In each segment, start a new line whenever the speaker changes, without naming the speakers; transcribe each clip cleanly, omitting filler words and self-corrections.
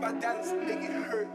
my dance, make it hurt.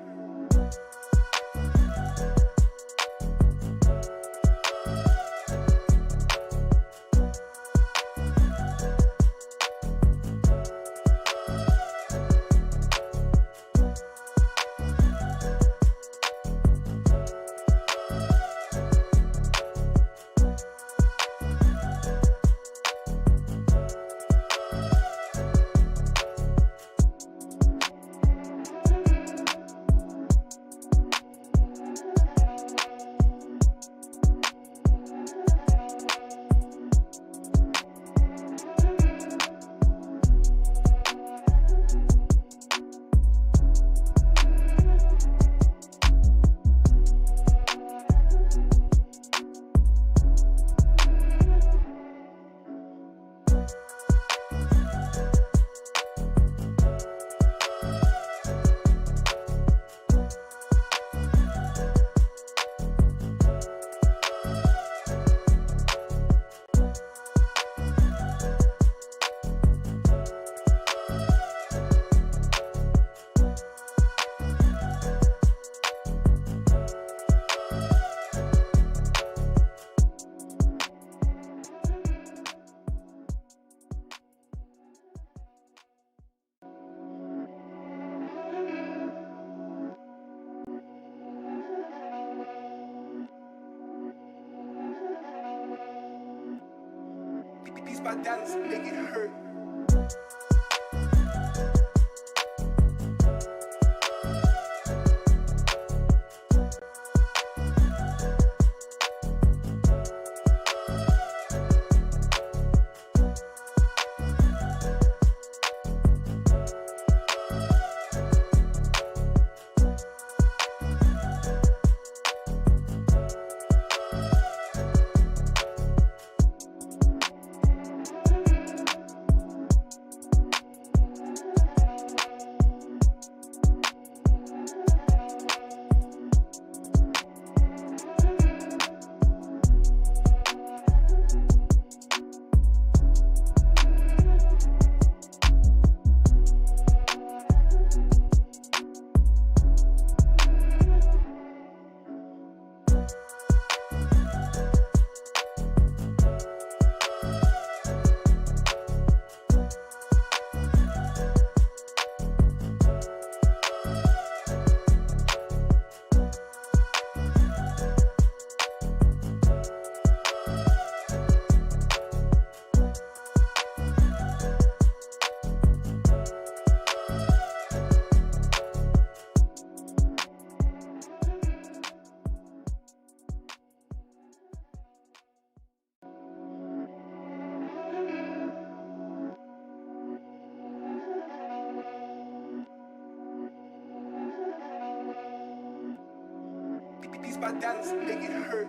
Piece by dance, make it hurt. Piece by dance, make it hurt.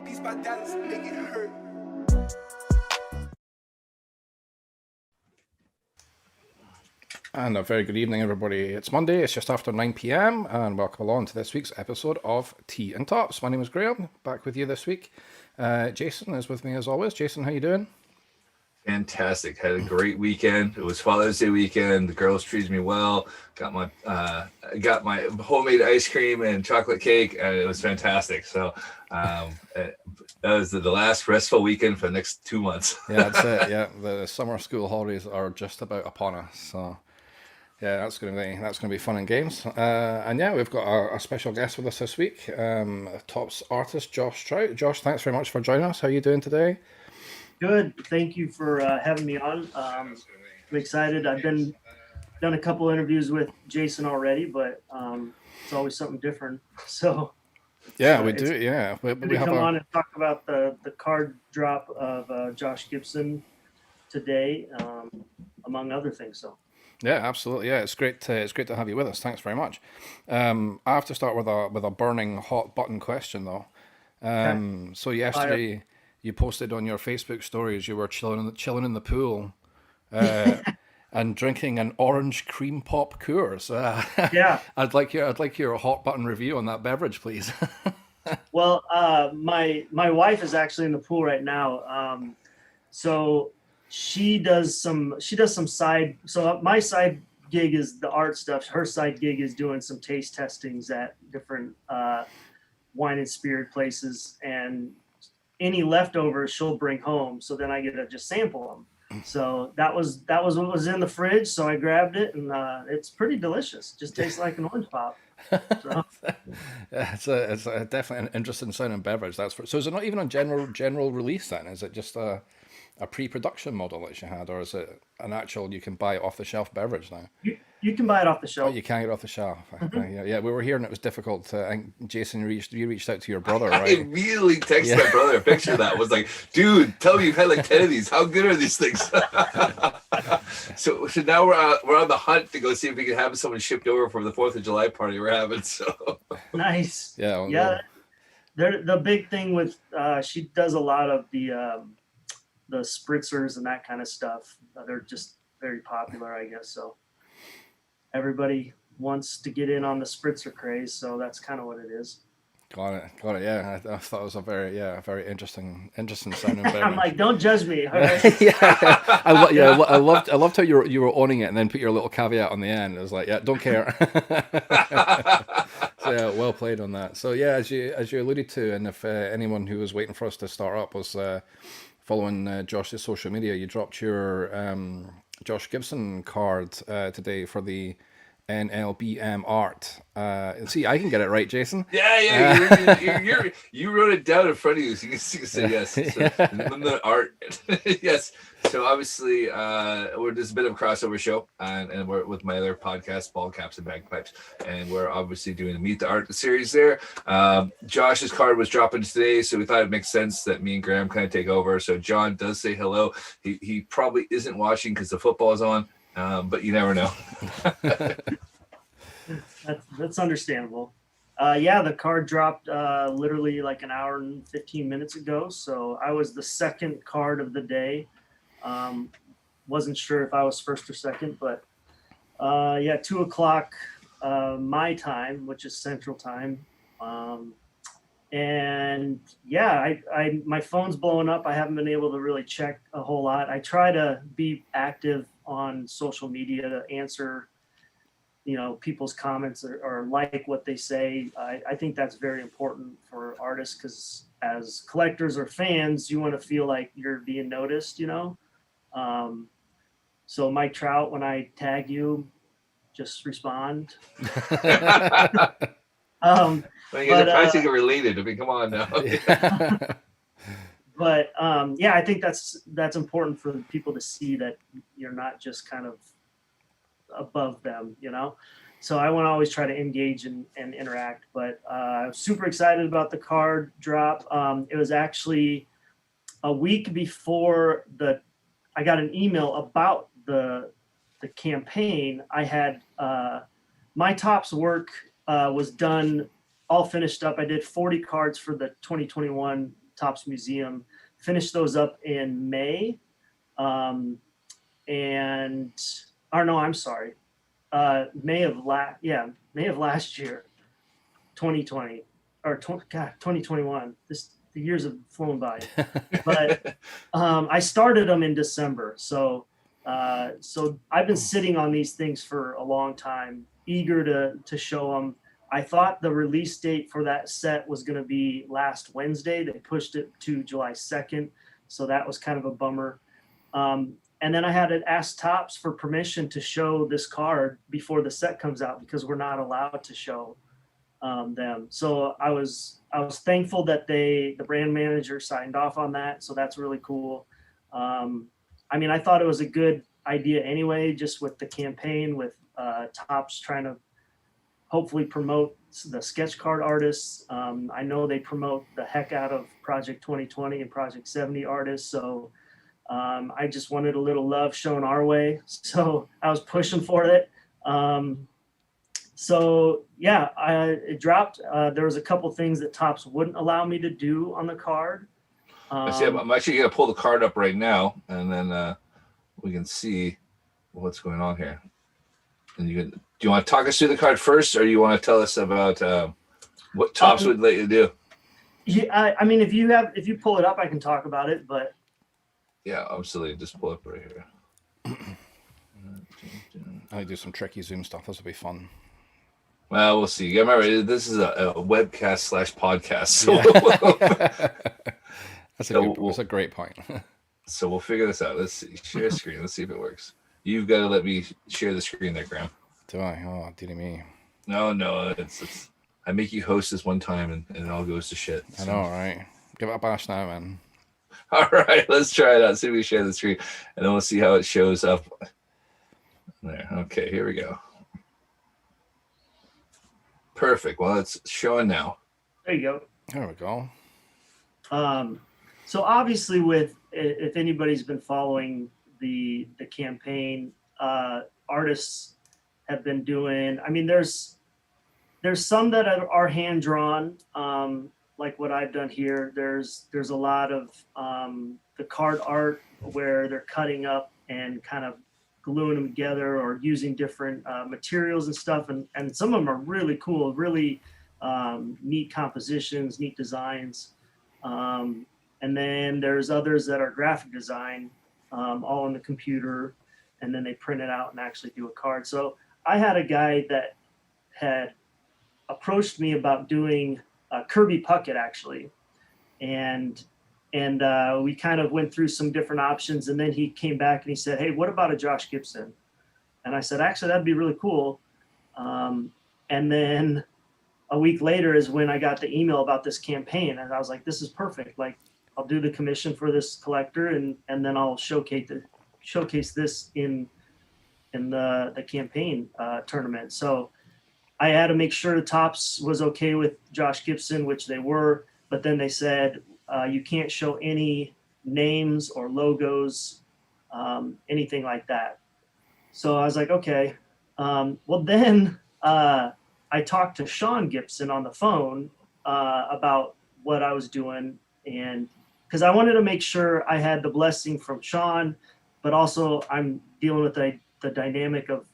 Piece by dance, make it hurt.
And a very good evening, everybody. It's Monday, it's just after 9 p.m., and welcome along to this week's episode of Tea and Tops. My name is Graham, back with you this week. Jason is with me as always. Jason, how you doing?
Fantastic. Had a great weekend. It was Father's Day weekend. The girls treated me well. Got my homemade ice cream and chocolate cake, and it was fantastic. So that was the last restful weekend for the next 2 months.
Yeah, that's it. Yeah, the summer school holidays are just about upon us. So yeah, that's gonna be fun and games. And yeah, we've got a special guest with us this week, Tops artist Josh Trout. Josh, thanks very much for joining us. How are you doing today?
Good. Thank you for having me on. I'm excited. I've been done a couple interviews with Jason already, but it's always something different. So
Yeah, we
it's
do. Yeah, we,
good
we
to
have
come
a
on and talk about the card drop of Josh Gibson today, among other things. So
Yeah, absolutely. Yeah, it's great to have you with us. Thanks very much. I have to start with a burning hot button question though.
okay,
So
fire.
yesterday you posted on your Facebook stories you were chilling in the pool uh, and drinking an orange cream pop Coors.
Yeah.
I'd like your hot button review on that beverage, please.
Well, my wife is actually in the pool right now. So she does some side. So my side gig is the art stuff. Her side gig is doing some taste testings at different wine and spirit places, and any leftovers she'll bring home. So then I get to just sample them. So that was what was in the fridge. So I grabbed it, and it's pretty delicious. Just tastes like an orange pop. So
Yeah, it's definitely an interesting sounding beverage. So. Is it not even on general release then? Is it just a pre-production model that you had, or is it an actual you can buy off the shelf beverage now?
you can buy it off the
Oh,
shelf.
you can get off the shelf.
Mhm.
Yeah, we were hearing it was difficult. I think Jason you reached out to your brother,
I
right?
immediately texted
Yeah,
my brother a picture of that. Was like, dude, tell me you've had like 10 of these. How good are these things? So now we're on the hunt to go see if we can have someone shipped over for the 4th of July party we're having. So
Nice.
yeah,
Yeah,
well,
they're the big thing with she does a lot of the spritzers and that kind of stuff. They're just very popular, I guess. So everybody wants to get in on the spritzer craze. So that's kind of what it is.
got it. Yeah, I thought it was a very interesting sounding
I'm
beverage.
like, don't judge me. All right.
Yeah, I loved how you were owning it and then put your little caveat on the end. It was like, yeah, don't care. So yeah, well played on that. So yeah, as you alluded to, and if anyone who was waiting for us to start up was following Josh's social media, you dropped your Josh Gibson card today for the NLBM art. See, I can get it right, Jason.
yeah,
Uh,
you wrote it down in front of you, so you can say yes. So and then the art, yes. So obviously, there's a bit of a crossover show, and we're with my other podcast, Ball Caps and Bagpipes, and we're obviously doing the Meet the Art series there. Josh's card was dropping today, so we thought it makes sense that me and Graham kind of take over. So John does say hello. He probably isn't watching because the football is on, but you never know.
That's understandable. Yeah, the card dropped literally like an hour and 15 minutes ago. So I was the second card of the day. Um, wasn't sure if I was first or second, but yeah, 2 o'clock my time, which is Central Time. Um, and yeah, I my phone's blowing up. I haven't been able to really check a whole lot. I try to be active on social media to answer people's comments or like what they say. I think that's very important for artists because as collectors or fans you want to feel like you're being noticed. um, so Mike Trout, when I tag you, just respond. um,
I mean,
but
they're pricing it related. I mean, come on now.
yeah.
yeah, I think that's important for people to see that you're not just kind of above them. So I want to always try to engage and interact. But super excited about the card drop. It was actually a week before I got an email about the campaign. I had my Topps work was done, all finished up. I did 40 cards for the 2021 Topps Museum. Finished those up in May. Um, and or no, I'm sorry. May of last year, 2020 or 2021. The years have flown by. But I started them in December, so I've been sitting on these things for a long time, eager to show them. I thought the release date for that set was going to be last Wednesday. They pushed it to July 2nd, so that was kind of a bummer. And then I had to ask Topps for permission to show this card before the set comes out because we're not allowed to show them. So I was thankful that the brand manager signed off on that. So that's really cool. I mean, I thought it was a good idea anyway, just with the campaign with Topps trying to hopefully promote the sketch card artists. I know they promote the heck out of Project 2020 and Project 70 artists. So I just wanted a little love shown our way. So I was pushing for it. So yeah, it dropped. There was a couple things that Topps wouldn't allow me to do on the card.
I'm actually going to pull the card up right now, and then we can see what's going on here. And do you want to talk us through the card first, or you want to tell us about what Topps would let you do?
Yeah, I mean, if you pull it up, I can talk about it, but
yeah, absolutely. Just pull up right here.
I do some tricky Zoom stuff. This will be fun.
Well, we'll see. Yeah, remember, this is a webcast / podcast. So
Yeah. That's a great point.
So we'll figure this out. Let's see. Share screen. Let's see if it works. You've got to let me share the screen there, Graham.
Do I? Oh, dearie me.
No. It's I make you host this one time and it all goes to shit. So.
I know, right? Give it a bash now, man.
All right, let's try it out. See if we share the screen, and then we'll see how it shows up. There. Okay, here we go. Perfect. Well, it's showing now.
there you go.
There we go.
So obviously, if anybody's been following the campaign, artists have been doing. I mean, there's some that are hand drawn, like what I've done here. There's a lot of the card art where they're cutting up and kind of gluing them together or using different materials and stuff, and some of them are really cool, really neat compositions, neat designs. And then there's others that are graphic design, all on the computer, and then they print it out and actually do a card. So I had a guy that had approached me about doing Kirby Puckett, actually, and we kind of went through some different options, and then he came back and he said, "Hey, what about a Josh Gibson?" And I said, "Actually, that'd be really cool." And then a week later is when I got the email about this campaign, and I was like, "This is perfect. Like, I'll do the commission for this collector, and then I'll showcase this in the campaign tournament." So I had to make sure Topps was okay with Josh Gibson, which they were, but then they said you can't show any names or logos, anything like that. So I was like, okay. Well, then I talked to Sean Gibson on the phone about what I was doing, and because I wanted to make sure I had the blessing from Sean, but also I'm dealing with the dynamic of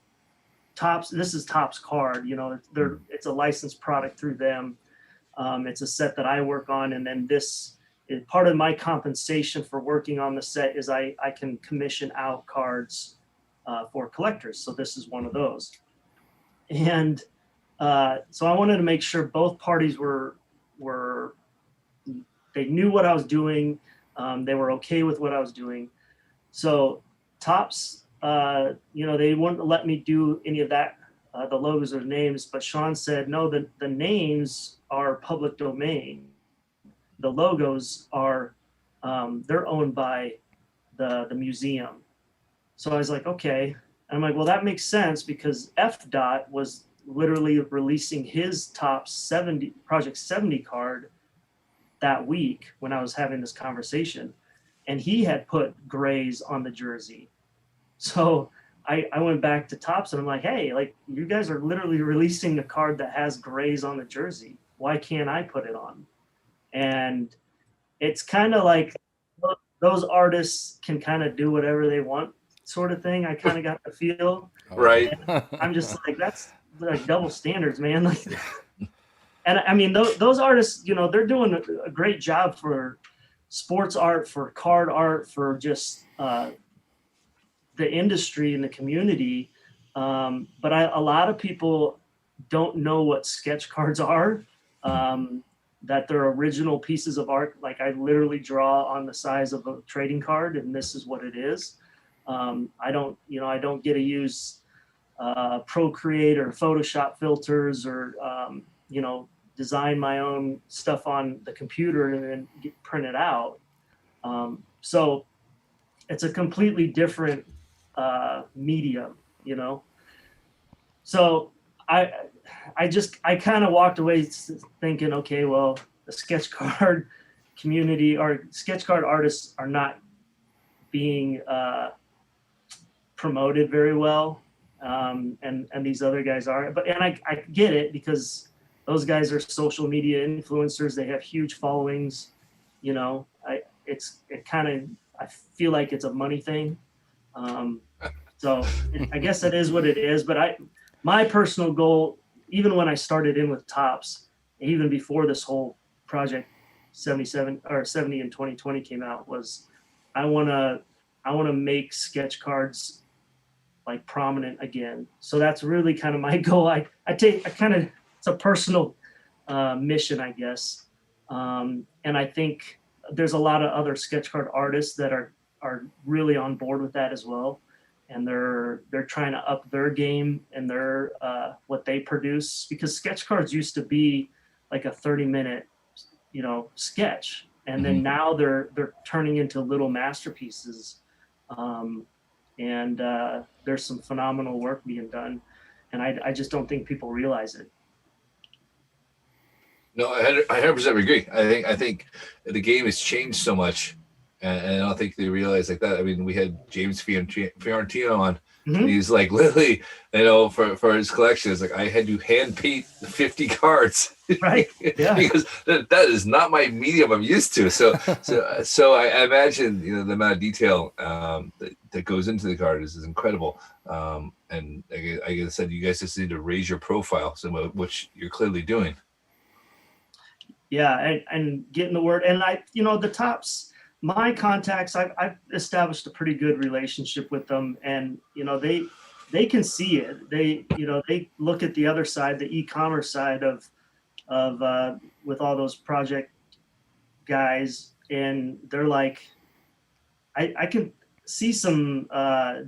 Topps. This is Topps card, it's a licensed product through them. It's a set that I work on, and then this is part of my compensation for working on the set is I can commission out cards for collectors. So this is one of those. And so I wanted to make sure both parties were they knew what I was doing. They were okay with what I was doing. So Topps, they wouldn't let me do any of that, the logos or names, but Sean said, no, the names are public domain. The logos are, they're owned by the museum. So I was like, okay. And I'm like, well, that makes sense because FDOT was literally releasing his Topps Project 70 card that week when I was having this conversation, and he had put grays on the jersey. So I went back to Topps and I'm like, hey, like you guys are literally releasing the card that has grays on the jersey. Why can't I put it on? And it's kind of like those artists can kind of do whatever they want sort of thing. I kind of got the feel.
Right.
I'm just like, that's like double standards, man. Like, and I mean, those artists, you know, they're doing a great job for sports art, for card art, for just the industry and the community. But a lot of people don't know what sketch cards are, that they're original pieces of art. Like I literally draw on the size of a trading card and this is what it is. I don't get to use Procreate or Photoshop filters or, design my own stuff on the computer and then get printed out. So it's a completely different medium, you know? So I kind of walked away thinking, okay, well, the sketch card community or sketch card artists are not being promoted very well. And these other guys are, but I get it because those guys are social media influencers. They have huge followings, you know. I feel like it's a money thing. So I guess it is what it is. But my personal goal, even when I started in with Topps, even before this whole project 70 in 2020 came out, was I want to make sketch cards like prominent again. So that's really kind of my goal. It's a personal mission, I guess. And I think there's a lot of other sketch card artists that are really on board with that as well. And they're trying to up their game and their what they produce, because sketch cards used to be like a 30-minute, sketch. And then now they're turning into little masterpieces. And there's some phenomenal work being done, and I just don't think people realize it.
No, I 100% agree. I think the game has changed so much, and I don't think they realize like that. I mean, we had James Fiorentino on. And he's like, literally, for his collection, it's like I had to hand paint 50 cards,
right? Yeah,
because that is not my medium I'm used to. So I imagine the amount of detail that goes into the card is incredible. And like I said, you guys just need to raise your profile, which you're clearly doing.
Yeah, and getting the word, and the Topps. My contacts, I've established a pretty good relationship with them, and they can see it. They look at the other side, the e-commerce side of with all those project guys, and they're like, I can see some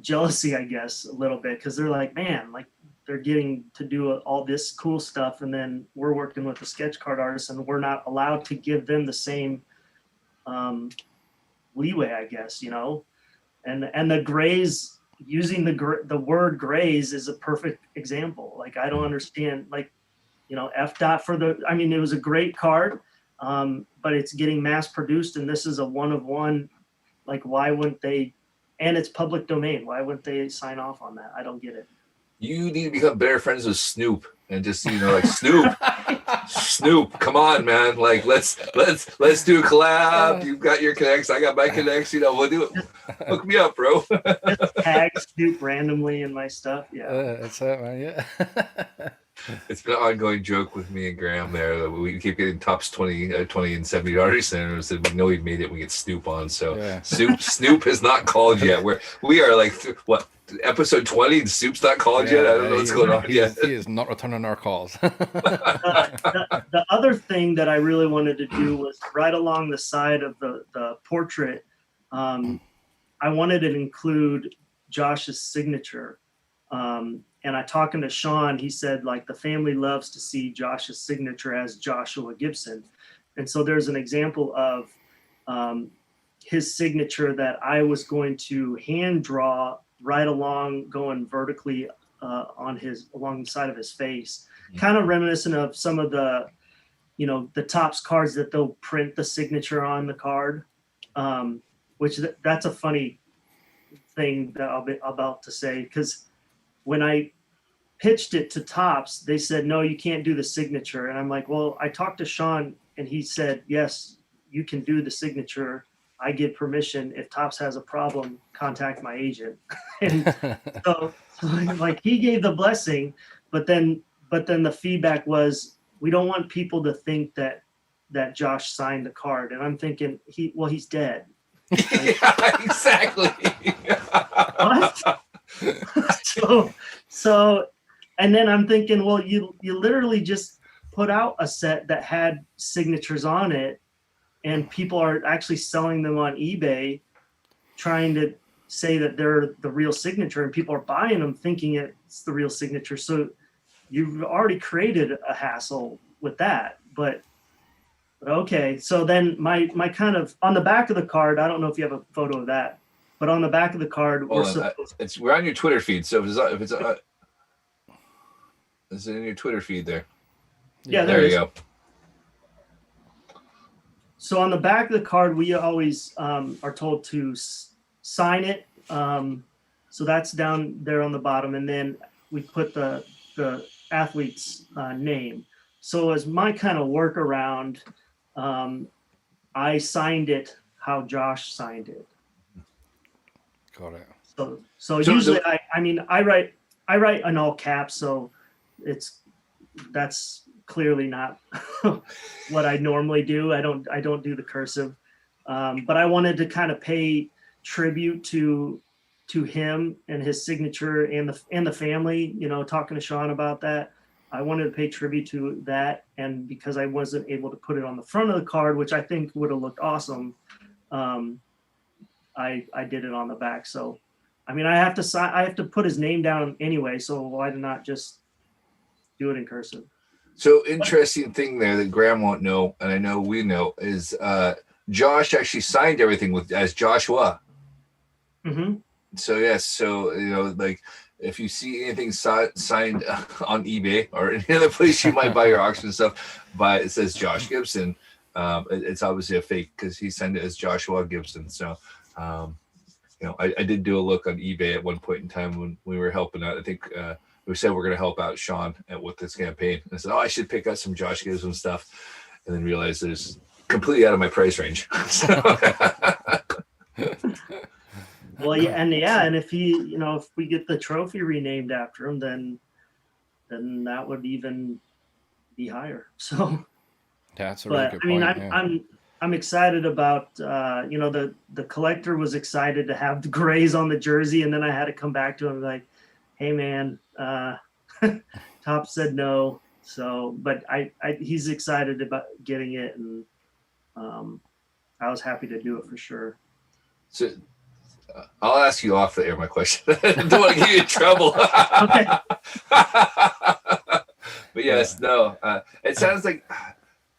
jealousy, I guess, a little bit, because they're like, man, like they're getting to do all this cool stuff, and then we're working with the sketch card artists, and we're not allowed to give them the same leeway, I guess, and the grays, using the word grays is a perfect example. Like, I don't understand, like, F dot for it was a great card, but it's getting mass produced, and this is a one of one. Like, why wouldn't they? And it's public domain. Why wouldn't they sign off on that? I don't get it. You
need to become better friends with Snoop and just like Snoop, come on, man, like let's do a collab. You've got your connects, I got my connects, we'll do it. Hook me up, bro.
Just tag Snoop randomly in my stuff.
That's it, man. Yeah.
It's been an ongoing joke with me and Graham there. We keep getting Topps 20 and 70 artists, and we said we know we've made it. We get Snoop on, so yeah. Snoop has not called yet. We are like episode 20, and Snoop's not called yet. I don't know what's going on yet.
He is not returning our calls.
The other thing that I really wanted to do was right along the side of the portrait. I wanted to include Josh's signature. And I talking to Sean, he said, like, the family loves to see Josh's signature as Joshua Gibson. And so there's an example of his signature that I was going to hand draw right along, going vertically along the side of his face, kind of reminiscent of some of the, the Topps cards that they'll print the signature on the card, which that's a funny thing that I'll be about to say, because when I pitched it to Topps, they said, no, you can't do the signature. And I'm like, well, I talked to Sean and he said, yes, you can do the signature. I give permission. If Topps has a problem, contact my agent. And Like he gave the blessing, but then the feedback was, we don't want people to think that Josh signed the card. And I'm thinking, he's dead.
Yeah, exactly.
What? so and then I'm thinking, well, you literally just put out a set that had signatures on it, and people are actually selling them on eBay, trying to say that they're the real signature, and people are buying them thinking it's the real signature. So you've already created a hassle with that. But okay, so then my kind of on the back of the card, I don't know if you have a photo of that, but on the back of the card, we're
on your Twitter feed. So if it's is it in your Twitter feed there?
Yeah,
there you go.
So on the back of the card, we always are told to sign it. So that's down there on the bottom, and then we put the athlete's name. So as my kind of workaround, I signed it how Josh signed it.
Got it.
So usually I write in all caps, so that's clearly not what I normally do. I don't do the cursive, but I wanted to kind of pay tribute to him and his signature and the family. You know, talking to Sean about that, I wanted to pay tribute to that, and because I wasn't able to put it on the front of the card, which I think would have looked awesome, I did it on the back. So, I mean, I have to put his name down anyway. So why not just do it in cursive?
So interesting thing there that Graham won't know, and I know we know, is Josh actually signed everything as Joshua.
Mm-hmm.
So yes, so you know, like if you see anything signed on eBay or any other place you might buy your auction stuff, but it says Josh Gibson, it's obviously a fake because he signed it as Joshua Gibson. So, you know, I did do a look on eBay at one point in time when we were helping out. I think we said we're going to help out Sean with this campaign. And I said, I should pick up some Josh Gibson stuff, and then realized there's completely out of my price range.
Well, and if if we get the trophy renamed after him, then that would even be higher. So,
yeah, that's a really good
point. I'm excited about the collector was excited to have the grays on the jersey, and then I had to come back to him like, hey man, Top said no. So, but he's excited about getting it, and I was happy to do it for sure.
So I'll ask you off the air my question. I don't want to get you in trouble.
Okay.
But yes, no. It sounds like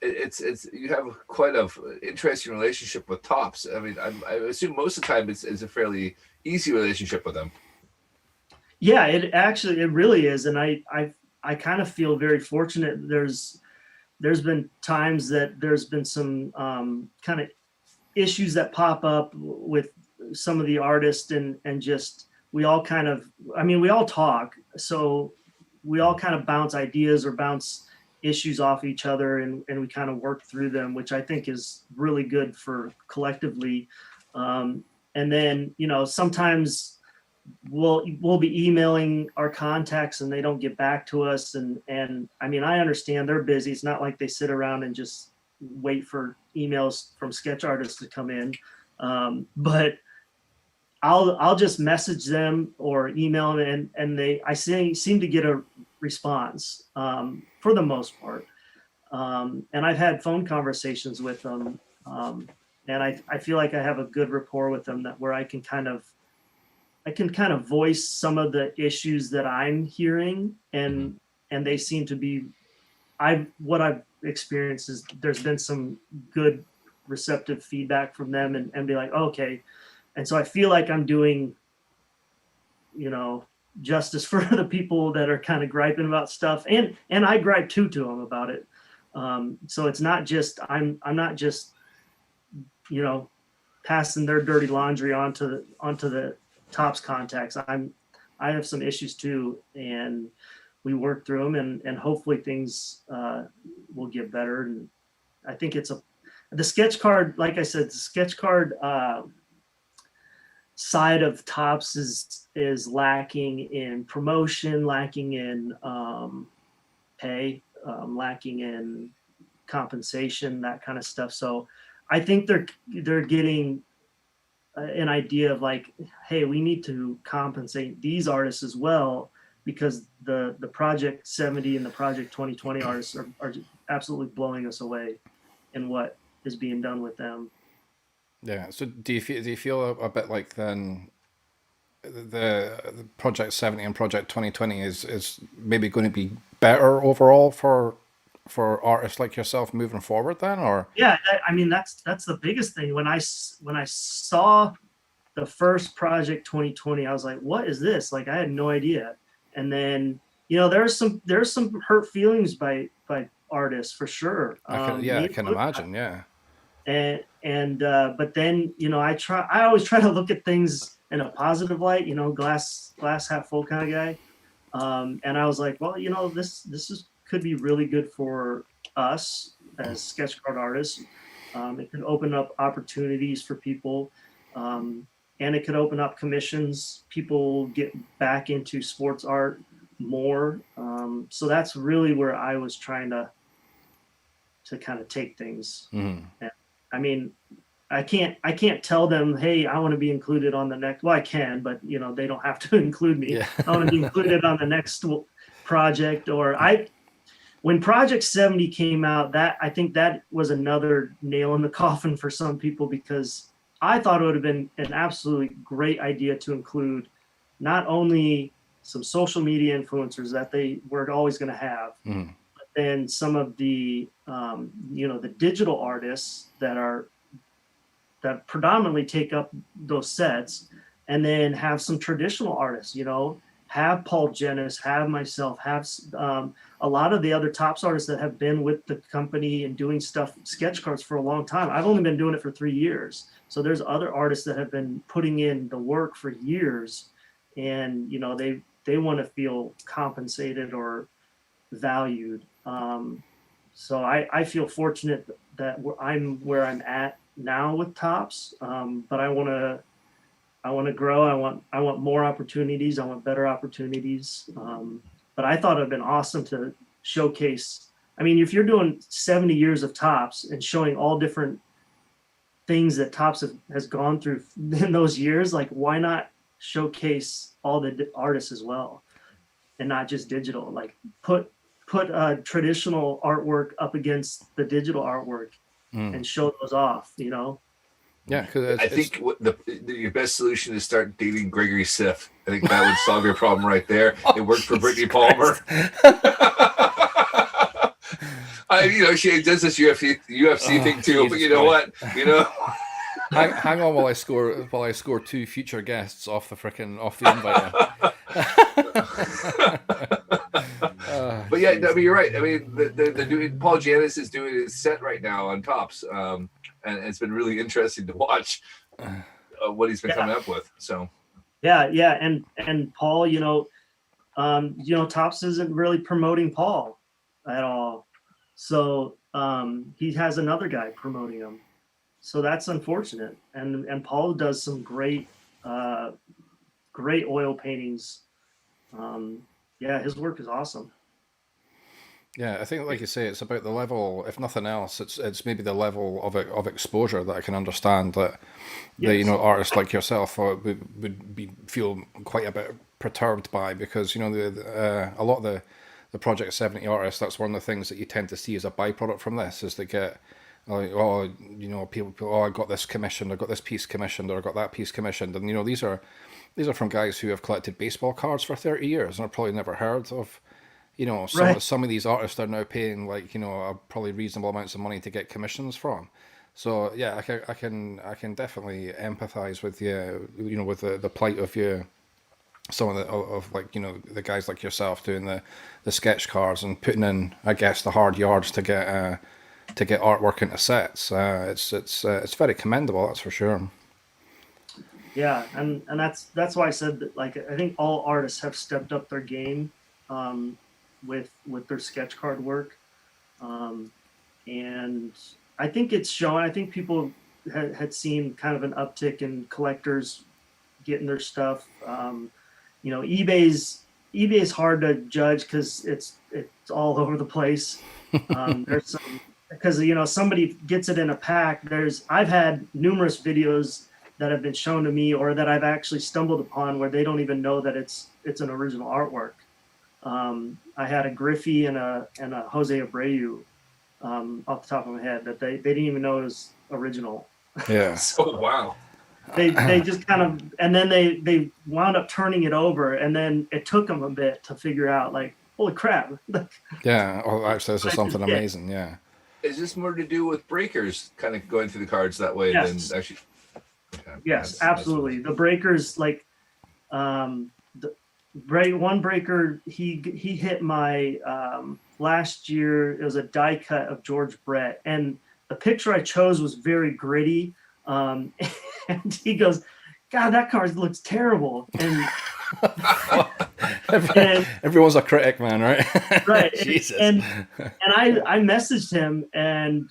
it's you have quite a interesting relationship with Topps. I mean, I assume most of the time it's a fairly easy relationship with them.
Yeah, it really is, and I kind of feel very fortunate. There's been times that there's been some kind of issues that pop up with some of the artists, and just we all talk, so we all kind of bounce ideas or bounce issues off each other, and we kind of work through them, which I think is really good for collectively. And then sometimes we'll be emailing our contacts and they don't get back to us, and I mean, I understand they're busy. It's not like they sit around and just wait for emails from sketch artists to come in, but I'll just message them or email them, and I seem to get a response for the most part, and I've had phone conversations with them, and I feel like I have a good rapport with them, where I can kind of voice some of the issues that I'm hearing, and they seem to be, what I've experienced is there's been some good receptive feedback from them, and be like, okay. And so I feel like I'm doing, justice for the people that are kind of griping about stuff, and I gripe to them about it. So it's not just, I'm not just, passing their dirty laundry onto the Topps contacts. I have some issues too, and we work through them, and hopefully things will get better. And I think the sketch card, like I said, the sketch card, side of Topps is lacking in promotion, lacking in pay, lacking in compensation, that kind of stuff. So I think they're getting an idea of like, hey, we need to compensate these artists as well, because the Project 70 and the Project 2020 artists are just absolutely blowing us away in what is being done with them.
Yeah. So do you feel a bit like then the Project 70 and Project 2020 is maybe going to be better overall for artists like yourself moving forward then, or?
Yeah, I mean that's the biggest thing. When I saw the first Project 2020, I was like, what is this? Like, I had no idea. And then, there's some hurt feelings by artists for sure.
I can imagine. Yeah.
And but then, I always try to look at things in a positive light, glass half full kind of guy. And I was like, well, this could be really good for us as sketch card artists. It could open up opportunities for people. And it could open up commissions. People get back into sports art more. So that's really where I was trying to kind of take things. And, I mean, I can't tell them, hey, I want to be included on the next. Well, I can, but they don't have to include me. Yeah. I want to be included on the next project. Or when Project 70 came out, I think that was another nail in the coffin for some people, because I thought it would have been an absolutely great idea to include not only some social media influencers that they were always going to have, but then some of the the digital artists that predominantly take up those sets, and then have some traditional artists, have Paul Jennis, have myself, have a lot of the other Topps artists that have been with the company and doing stuff, sketch cards, for a long time. I've only been doing it for 3 years. So there's other artists that have been putting in the work for years, and they want to feel compensated or valued. So I feel fortunate that I'm where I'm at now with Topps, but I want to grow. I want more opportunities. I want better opportunities. But I thought it'd been awesome to showcase. I mean, if you're doing 70 years of Topps and showing all different things that Topps has gone through in those years, like, why not showcase all the artists as well, and not just digital? Like, put traditional artwork up against the digital artwork and show those off.
Yeah, because
I think your best solution is start dating Gregory Siff. I think that would solve your problem right there. It worked for Brittany Palmer. She does this UFC thing too.
Jesus
but you know
Christ.
what?
Hang on while I score 2 future guests off the invite.
But yeah, I mean, you're right. I mean, Paul Janus is doing his set right now on Topps, and it's been really interesting to watch what he's been coming up with. So
yeah, and Paul, Topps isn't really promoting Paul at all, so he has another guy promoting him. So that's unfortunate. And Paul does some great oil paintings. His work is awesome.
Yeah, I think, like you say, it's about the level. If nothing else, it's maybe the level of exposure that I can understand that artists like yourself would feel quite a bit perturbed by, because a lot of the Project 70 artists, that's one of the things that you tend to see as a byproduct from this, is they get people, I got this commissioned, I got this piece commissioned, or I got that piece commissioned, and these are from guys who have collected baseball cards for 30 years and have probably never heard of. Some of these artists are now paying probably reasonable amounts of money to get commissions from. So yeah, I can definitely empathize with you, with the plight of some of the guys like yourself doing the sketch cards and putting in, I guess, the hard yards to get artwork into sets. It's very commendable, that's for sure.
Yeah, and that's why I said that, like, I think all artists have stepped up their game with their sketch card work, and I think it's showing. I think people had seen kind of an uptick in collectors getting their stuff. You know, eBay's hard to judge because it's all over the place. There's some, because you know, somebody gets it in a pack. I've had numerous videos that have been shown to me or that I've actually stumbled upon where they don't even know that it's an original artwork. I had a Griffey and a Jose Abreu off the top of my head that they didn't even know it was original.
Yeah.
Oh wow.
They just kind of, and then they wound up turning it over, and then it took them a bit to figure out, like, holy crap.
Yeah. Oh, actually, this is something amazing. Yeah.
Is this more to do with breakers kind of going through the cards that way
Yes.
than actually? Okay.
Yes, absolutely. The breakers, like, one breaker, he hit my last year. It was a die cut of George Brett, and the picture I chose was very gritty. And he goes, "God, that card looks terrible." And
everyone's a critic, man, right?
right.
Jesus.
And I messaged him and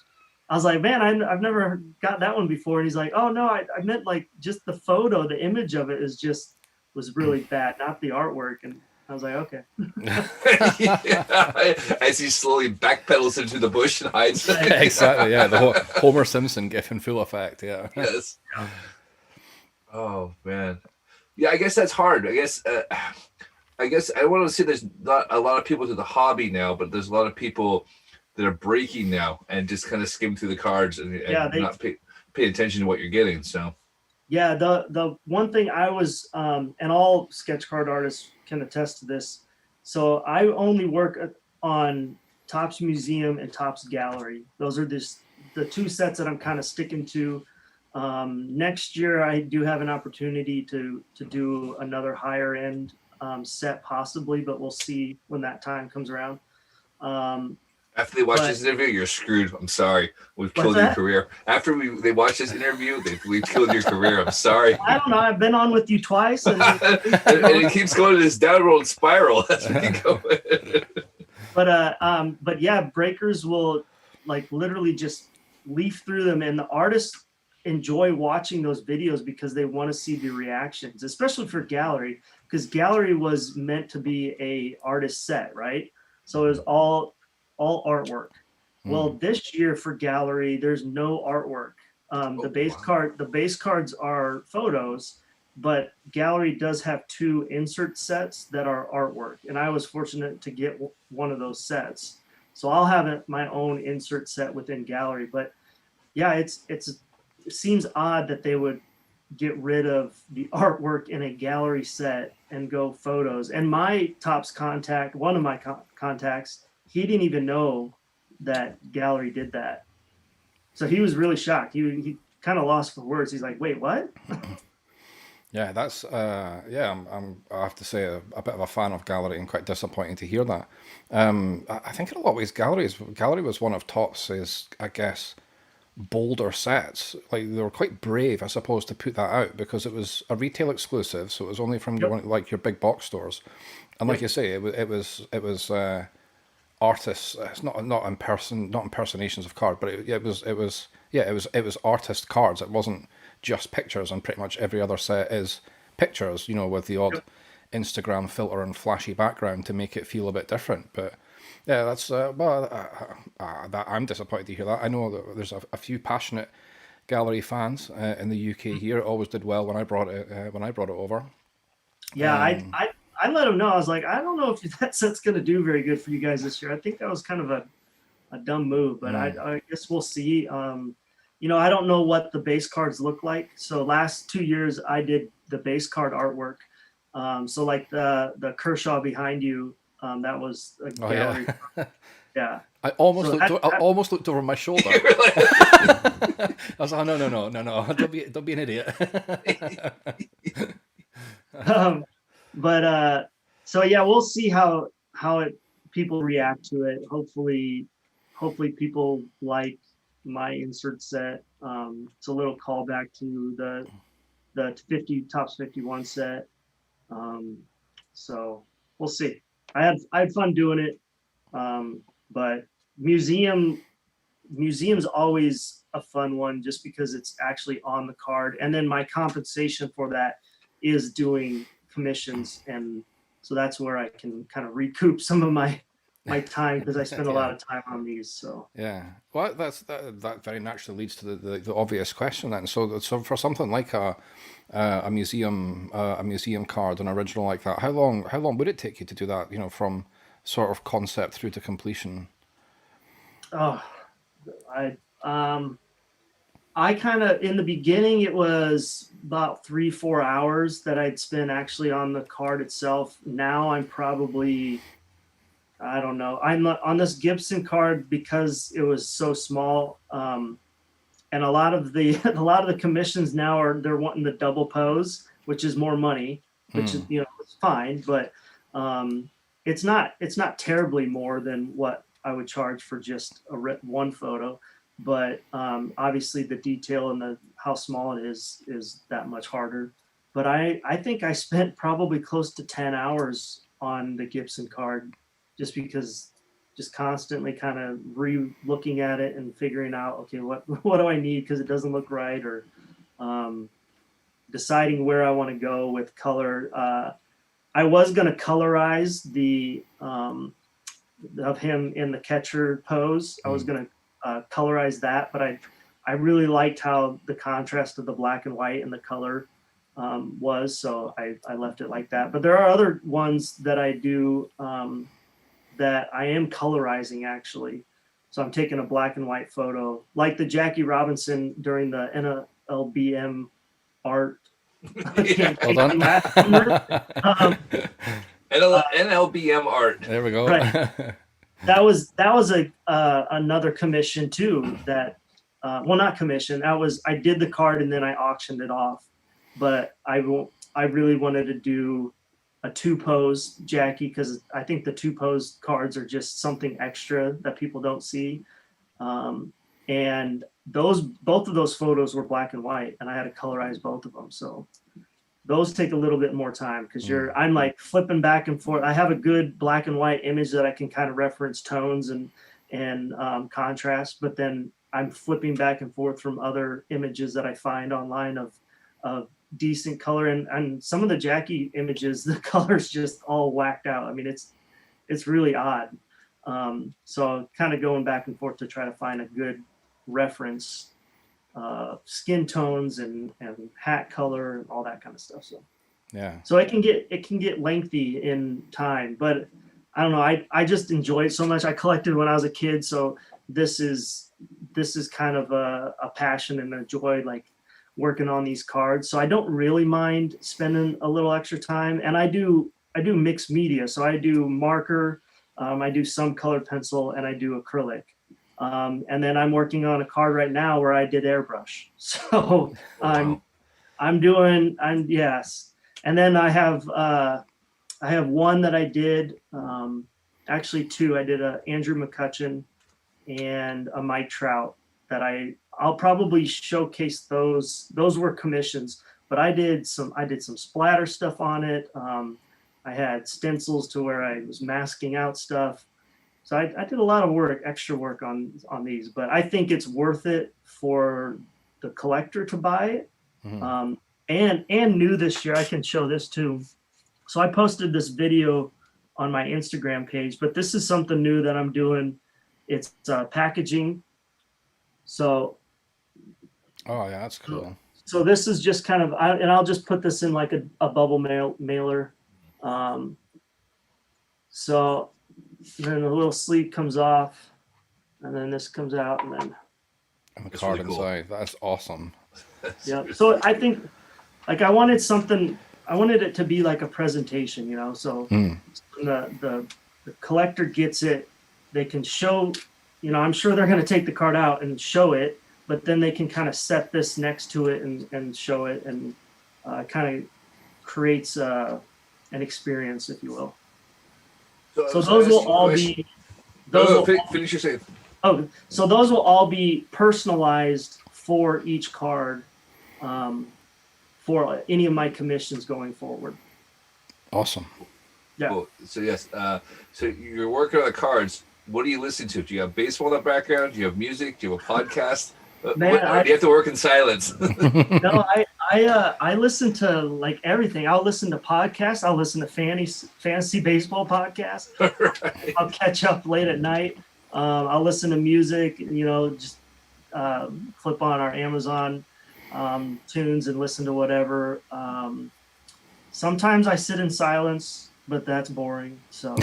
I was like, "Man, I've never got that one before." And he's like, "Oh no, I meant like just the photo, the image of it was really bad, not the artwork." And I was like, "Okay."
Yeah, as he slowly backpedals into the bush and hides.
Exactly. Yeah, the whole Homer Simpson gif in full effect. Yeah.
Yes. Oh man. Yeah, I guess that's hard. I guess I want to say there's not a lot of people to the hobby now, but there's a lot of people that are breaking now and just kind of skim through the cards and not pay attention to what you're getting. So.
Yeah, the one thing I was, and all sketch card artists can attest to this. So I only work on Topps Museum and Topps Gallery. Those are the two sets that I'm kind of sticking to. Next year, I do have an opportunity to do another higher end set possibly, but we'll see when that time comes around.
After they watch this interview, you're screwed. I'm sorry. We've killed your career. After they watch this interview, we've killed your career. I'm sorry.
I don't know. I've been on with you twice. And,
and it keeps going to this downward spiral. That's what you go.
But yeah, breakers will like literally just leaf through them. And the artists enjoy watching those videos because they want to see the reactions, especially for gallery, because gallery was meant to be a artist set, right? So it was all artwork. Well, this year for gallery, there's no artwork. The base cards are photos, but gallery does have two insert sets that are artwork. And I was fortunate to get one of those sets. So I'll have my own insert set within gallery. But yeah, it seems odd that they would get rid of the artwork in a gallery set and go photos. And my Topps contact, one of my contacts, he didn't even know that gallery did that. So he was really shocked. He kind of lost for words. He's like, "Wait, what?"
Yeah, that's I have to say a bit of a fan of gallery and quite disappointing to hear that. I think in a lot of ways gallery was one of Topps', I guess, bolder sets. Like they were quite brave, I suppose, to put that out because it was a retail exclusive, so it was only from like your big box stores. And like you say, it was artists. It's not impersonations of card, but it was artist cards. It wasn't just pictures, and pretty much every other set is pictures, with the odd Instagram filter and flashy background to make it feel a bit different. But yeah, that's that I'm disappointed to hear that. I know that there's a few passionate gallery fans in the UK here. It always did well when I brought it over.
Yeah, I let him know. I was like, I don't know if that set's going to do very good for you guys this year. I think that was kind of a dumb move, but I guess we'll see. I don't know what the base cards look like. So last 2 years I did the base card artwork. So like the Kershaw behind you, that was a gallery. Yeah.
I almost looked over my shoulder. I was like, no, don't be an idiot.
So yeah, we'll see how people react to it. Hopefully people like my insert set. It's a little callback to the Topps 51 set. So we'll see. I had fun doing it. But museum's always a fun one just because it's actually on the card. And then my compensation for that is doing commissions, and so that's where I can kind of recoup some of my time, because I spend a lot of time on these. So
yeah, well, that very naturally leads to the obvious question then. So for something like a museum card, an original like that, how long would it take you to do that? You know, from sort of concept through to completion.
oh, I kind of, in the beginning, it was about 3-4 hours that I'd spend actually on the card itself. Now I'm probably, I don't know, I'm on this Gibson card because it was so small. And a lot of the commissions now they're wanting the double pose, which is more money, which is, it's fine, but it's not terribly more than what I would charge for just one photo. But obviously the detail and how small it is that much harder. But I think I spent probably close to 10 hours on the Gibson card, just because just constantly kind of looking at it and figuring out, okay, what do I need because it doesn't look right, or deciding where I want to go with color. I was going to colorize the of him in the catcher pose. I was going to colorize that, but I really liked how the contrast of the black and white and the color was, so I left it like that. But there are other ones that I do that I am colorizing actually. So I'm taking a black and white photo, like the Jackie Robinson during the NLBM art.
Well done.
NLBM art.
There we go.
Right. That was another commission too. That well, not commission. I did the card and then I auctioned it off. But I really wanted to do a 2-pose Jackie, because I think the 2-pose cards are just something extra that people don't see. And both of those photos were black and white, and I had to colorize both of them. So those take a little bit more time, because I'm like flipping back and forth. I have a good black and white image that I can kind of reference tones and contrast, but then I'm flipping back and forth from other images that I find online of decent color, and some of the Jackie images, the color's just all whacked out. I mean, it's really odd. So kind of going back and forth to try to find a good reference, skin tones and hat color and all that kind of stuff. So
yeah,
so it can get lengthy in time, but I don't know, I just enjoy it so much. I collected when I was a kid, so this is kind of a passion and a joy, like working on these cards. So I don't really mind spending a little extra time, and I do mixed media. So I do marker, I do some colored pencil, and I do acrylic. And then I'm working on a card right now where I did airbrush. So
Wow.
yes. And then I have one that I did, actually two. I did a Andrew McCutcheon and a Mike Trout that I'll probably showcase those. Those were commissions, but I did some splatter stuff on it. I had stencils to where I was masking out stuff. So I did a lot of extra work on these, but I think it's worth it for the collector to buy it. Mm-hmm. And new this year, I can show this too. So I posted this video on my Instagram page, but this is something new that I'm doing. It's packaging. So.
Oh yeah, that's cool.
So this is just kind of, and I'll just put this in like a bubble mailer. So then the little sleeve comes off, and then this comes out, and then
the card really inside. Cool. That's awesome.
Yeah. So I think, like, I wanted it to be like a presentation, So the collector gets it. They can show, I'm sure they're going to take the card out and show it, but then they can kind of set this next to it and show it, and kind of creates an experience, if you will. So those will all be.
Finish your save.
Oh, so those will all be personalized for each card, for any of my commissions going forward.
Awesome.
Yeah.
Cool. So yes, so you're working on the cards. What do you listen to? Do you have baseball in the background? Do you have music? Do you have a podcast?
Man,
do you have to work in silence?
No, I listen to like everything. I'll listen to podcasts. I'll listen to fantasy baseball podcasts.
Right.
I'll catch up late at night. I'll listen to music. Just flip on our Amazon tunes and listen to whatever. Sometimes I sit in silence, but that's boring. So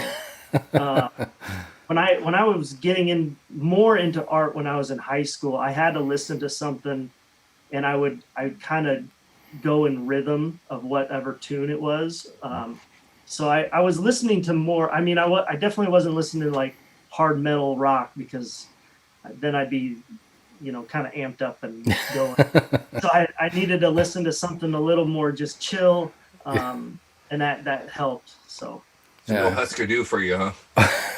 when I was getting in more into art when I was in high school, I had to listen to something, and I'd kind of go in rhythm of whatever tune it was. So I was listening to more. I mean, I definitely wasn't listening to like hard metal rock, because then I'd be, kind of amped up and going. So I needed to listen to something a little more just chill, and that helped. So
No Husker Du for you, huh?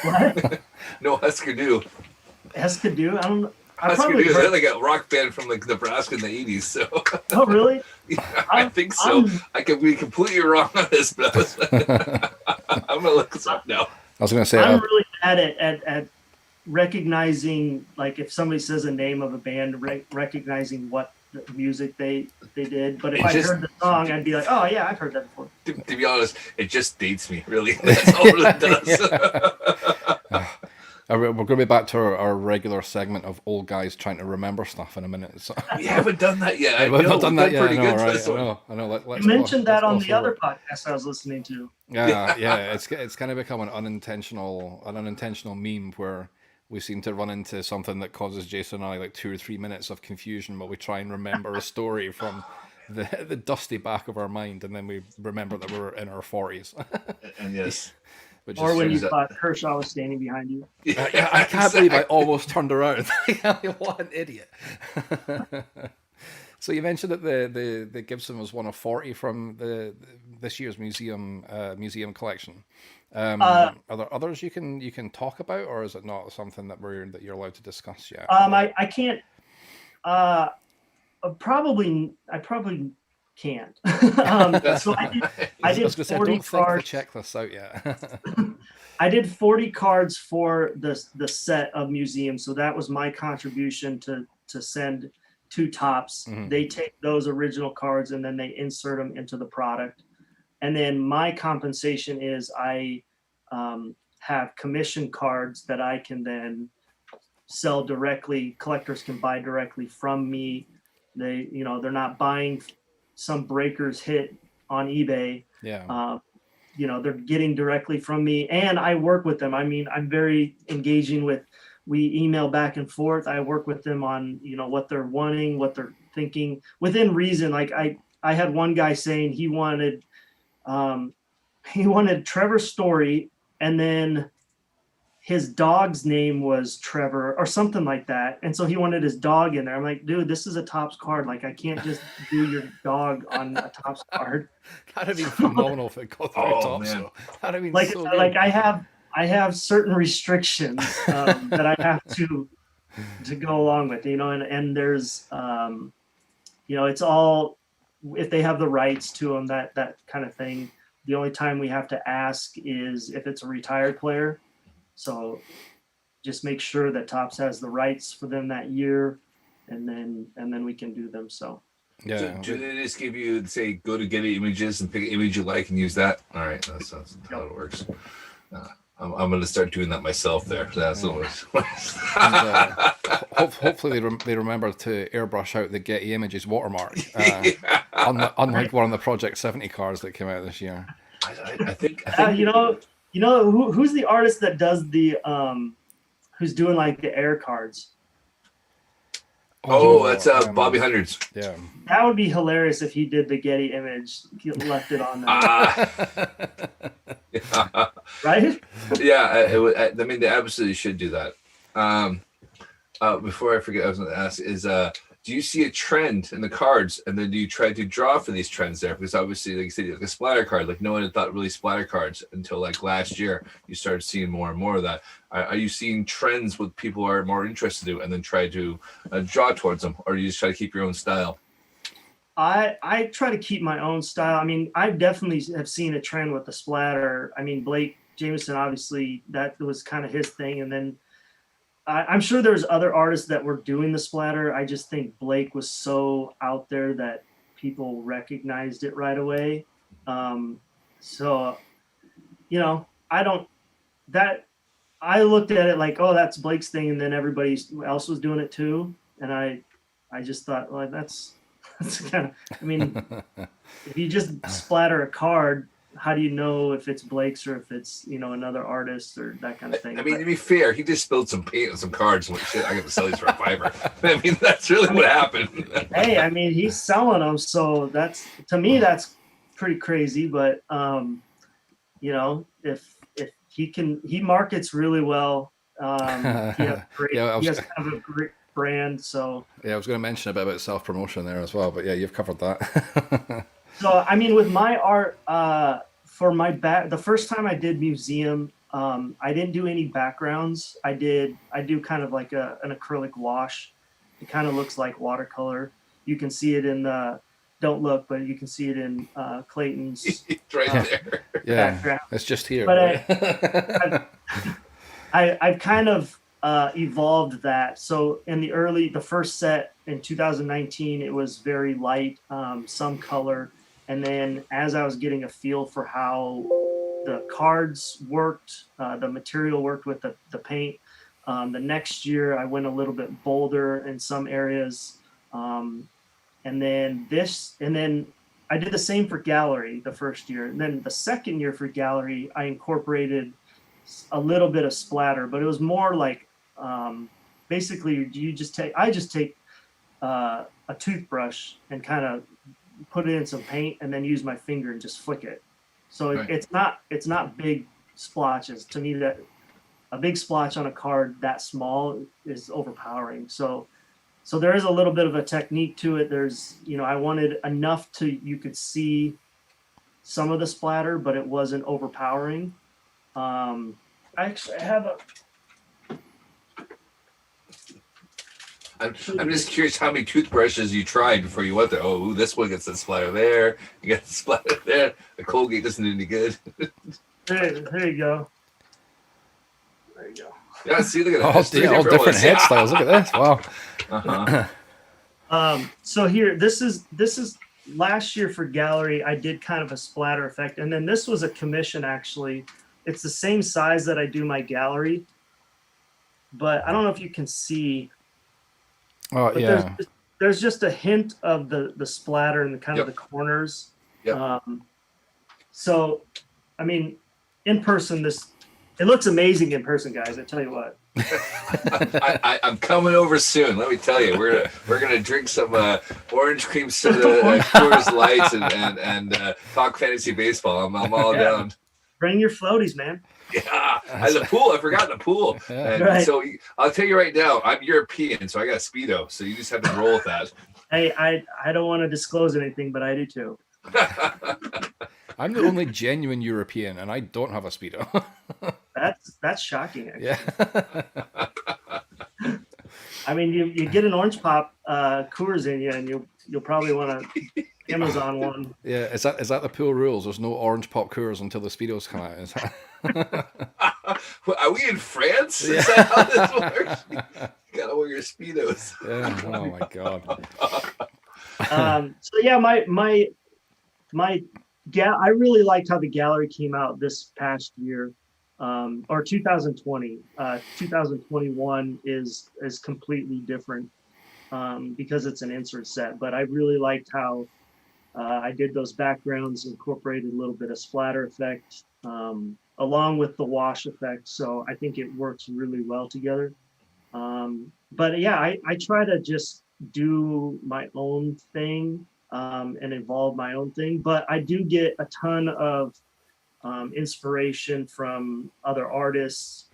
what?
No Husker Du.
Husker Du? I don't know.
Husker Du is like a rock band from like Nebraska in the 80s. So.
Oh, really?
Yeah, I think so. I could be completely wrong on this, but I'm gonna look this up now.
I was going to say,
I'm really bad at recognizing, like, if somebody says a name of a band, recognizing what the music they did. But if I heard the song, I'd be like, oh yeah, I've heard that before.
To be honest, it just dates me, really. That's all it does.
we're going to be back to our regular segment of old guys trying to remember stuff in a minute. So.
We haven't done that yet.
We've not done that yet.
Pretty good
Right?
this one.
I know.
You mentioned that on the other podcast I was listening to.
Yeah. It's kind of become an unintentional meme where we seem to run into something that causes Jason and I like 2 or 3 minutes of confusion, but we try and remember a story from the dusty back of our mind, and then we remember that we're in our 40s.
And yes.
Or when you thought Kershaw was standing behind you.
I can't believe I almost turned around. What an idiot. So you mentioned that the Gibson was one of 40 from this year's museum collection. Are there others you can talk about, or is it not something that you're allowed to discuss yet?
I can't. I probably can't. So I did 40 cards.
Don't check this out yet.
I did 40 cards for the set of museums, so that was my contribution to send to Topps.
Mm-hmm.
They take those original cards and then they insert them into the product. And then my compensation is I have commission cards that I can then sell directly. Collectors can buy directly from me. They're not buying some breakers hit on eBay.
Yeah.
They're getting directly from me, and I work with them. I mean, I'm very engaging with. We email back and forth. I work with them on, what they're wanting, what they're thinking within reason. Like I had one guy saying he wanted Trevor's story, and then his dog's name was Trevor or something like that. And so he wanted his dog in there. I'm like, dude, this is a Topps card. Like, I can't just do your dog on a Topps card.
That'd be phenomenal if it got through Topps.
Man.
That'd be
like,
so
like
good.
I have certain restrictions that I have to go along with, and there's, it's all, if they have the rights to them, that kind of thing. The only time we have to ask is if it's a retired player. So just make sure that Topps has the rights for them that year, and then we can do them. So
Yeah.
Do they just give you, say, go to Getty Images and pick an image you like and use that? All right, that's how it works. I'm going to start doing that myself there. That's always.
Hopefully they remember to airbrush out the Getty Images watermark, unlike one of the Project 70 cars that came out this year.
I think
who's the artist that does the who's doing like the air cards?
That's Bobby Hundreds.
Yeah,
that would be hilarious if he did the Getty image. He left it on there.
Yeah.
Right?
Yeah, I mean, they absolutely should do that. Before I forget, I was going to ask is, do you see a trend in the cards, and then do you try to draw for these trends there? Because obviously, like you said, like a splatter card, like no one had thought really splatter cards until like last year. You started seeing more and more of that. Are you seeing trends what people are more interested in, and then try to draw towards them, or do you just try to keep your own style?
I try to keep my own style. I mean, I definitely have seen a trend with the splatter. I mean, Blake Jameson, obviously, that was kind of his thing, and then I'm sure there's other artists that were doing the splatter. I just think Blake was so out there that people recognized it right away. So, you know, I looked at it like, oh, that's Blake's thing, and then everybody else was doing it too, and I just thought, well, that's kind of, I mean, if you just splatter a card, how do you know if it's Blake's or if it's, you know, another artist or that kind of thing?
I mean, to be fair, he just spilled some paint on some cards. And went, shit, I got to sell these for $5. I mean, that's really what happened.
Hey, I mean, he's selling them, so that's, to me, that's pretty crazy. But you know, if he markets really well. He has kind of a great brand. So
yeah, I was going to mention a bit about self-promotion there as well, but yeah, you've covered that.
So, I mean, with my art, for my the first time I did museum, I didn't do any backgrounds. I do kind of like an acrylic wash. It kind of looks like watercolor. You can see it in the, don't look, but you can see it in Clayton's
right there.
Yeah,
background.
it's just here.
But
right?
I've kind of evolved that. So in the first set in 2019, it was very light, some color. And then as I was getting a feel for how the cards worked, the material worked with the paint, the next year I went a little bit bolder in some areas. And then I did the same for gallery the first year. And then the second year for gallery, I incorporated a little bit of splatter, but it was more like, basically I just take a toothbrush and kind of put it in some paint and then use my finger and just flick it. So it's not big splotches. To me, that a big splotch on a card that small is overpowering. So there is a little bit of a technique to it. There's, you know, I wanted enough you could see some of the splatter, but it wasn't overpowering. I actually have
I'm just curious how many toothbrushes you tried before you went there. Oh, this one gets the splatter there. You got the splatter there. The Colgate doesn't do any good.
there you go. There you go.
Yeah, see, look at that.
All different hairstyles. Look at this. Wow.
So here, this is last year for gallery. I did kind of a splatter effect, and then this was a commission. Actually, it's the same size that I do my gallery, but I don't know if you can see.
Oh,
but
yeah.
There's just a hint of the splatter and kind of the corners.
Yep.
So, I mean, in person, it looks amazing in person, guys. I tell you what.
I'm coming over soon. Let me tell you, we're gonna drink some orange cream soda, Coors Lights, and talk fantasy baseball. I'm all down.
Bring your floaties, man.
Yeah, the pool. I forgot the pool.
Yeah.
And
Right.
so I'll tell you right now, I'm European, so I got Speedo. So you just have to roll with that.
Hey, I don't want to disclose anything, but I do too.
I'm the only genuine European, and I don't have a Speedo.
That's shocking. Actually.
Yeah.
I mean, you get an orange pop Coors in you, and you'll probably want to Amazon one.
Yeah, is that the pool rules? There's no orange pop Coors until the Speedos come out. Is that...
Are we in France? Is that how this works? You gotta wear your Speedos.
Yeah. Oh my god.
So yeah, I really liked how the gallery came out this past year, or 2020. 2021 is completely different because it's an insert set. But I really liked how I did those backgrounds, incorporated a little bit of splatter effect along with the wash effect. So I think it works really well together. But yeah, I try to just do my own thing and evolve my own thing. But I do get a ton of inspiration from other artists,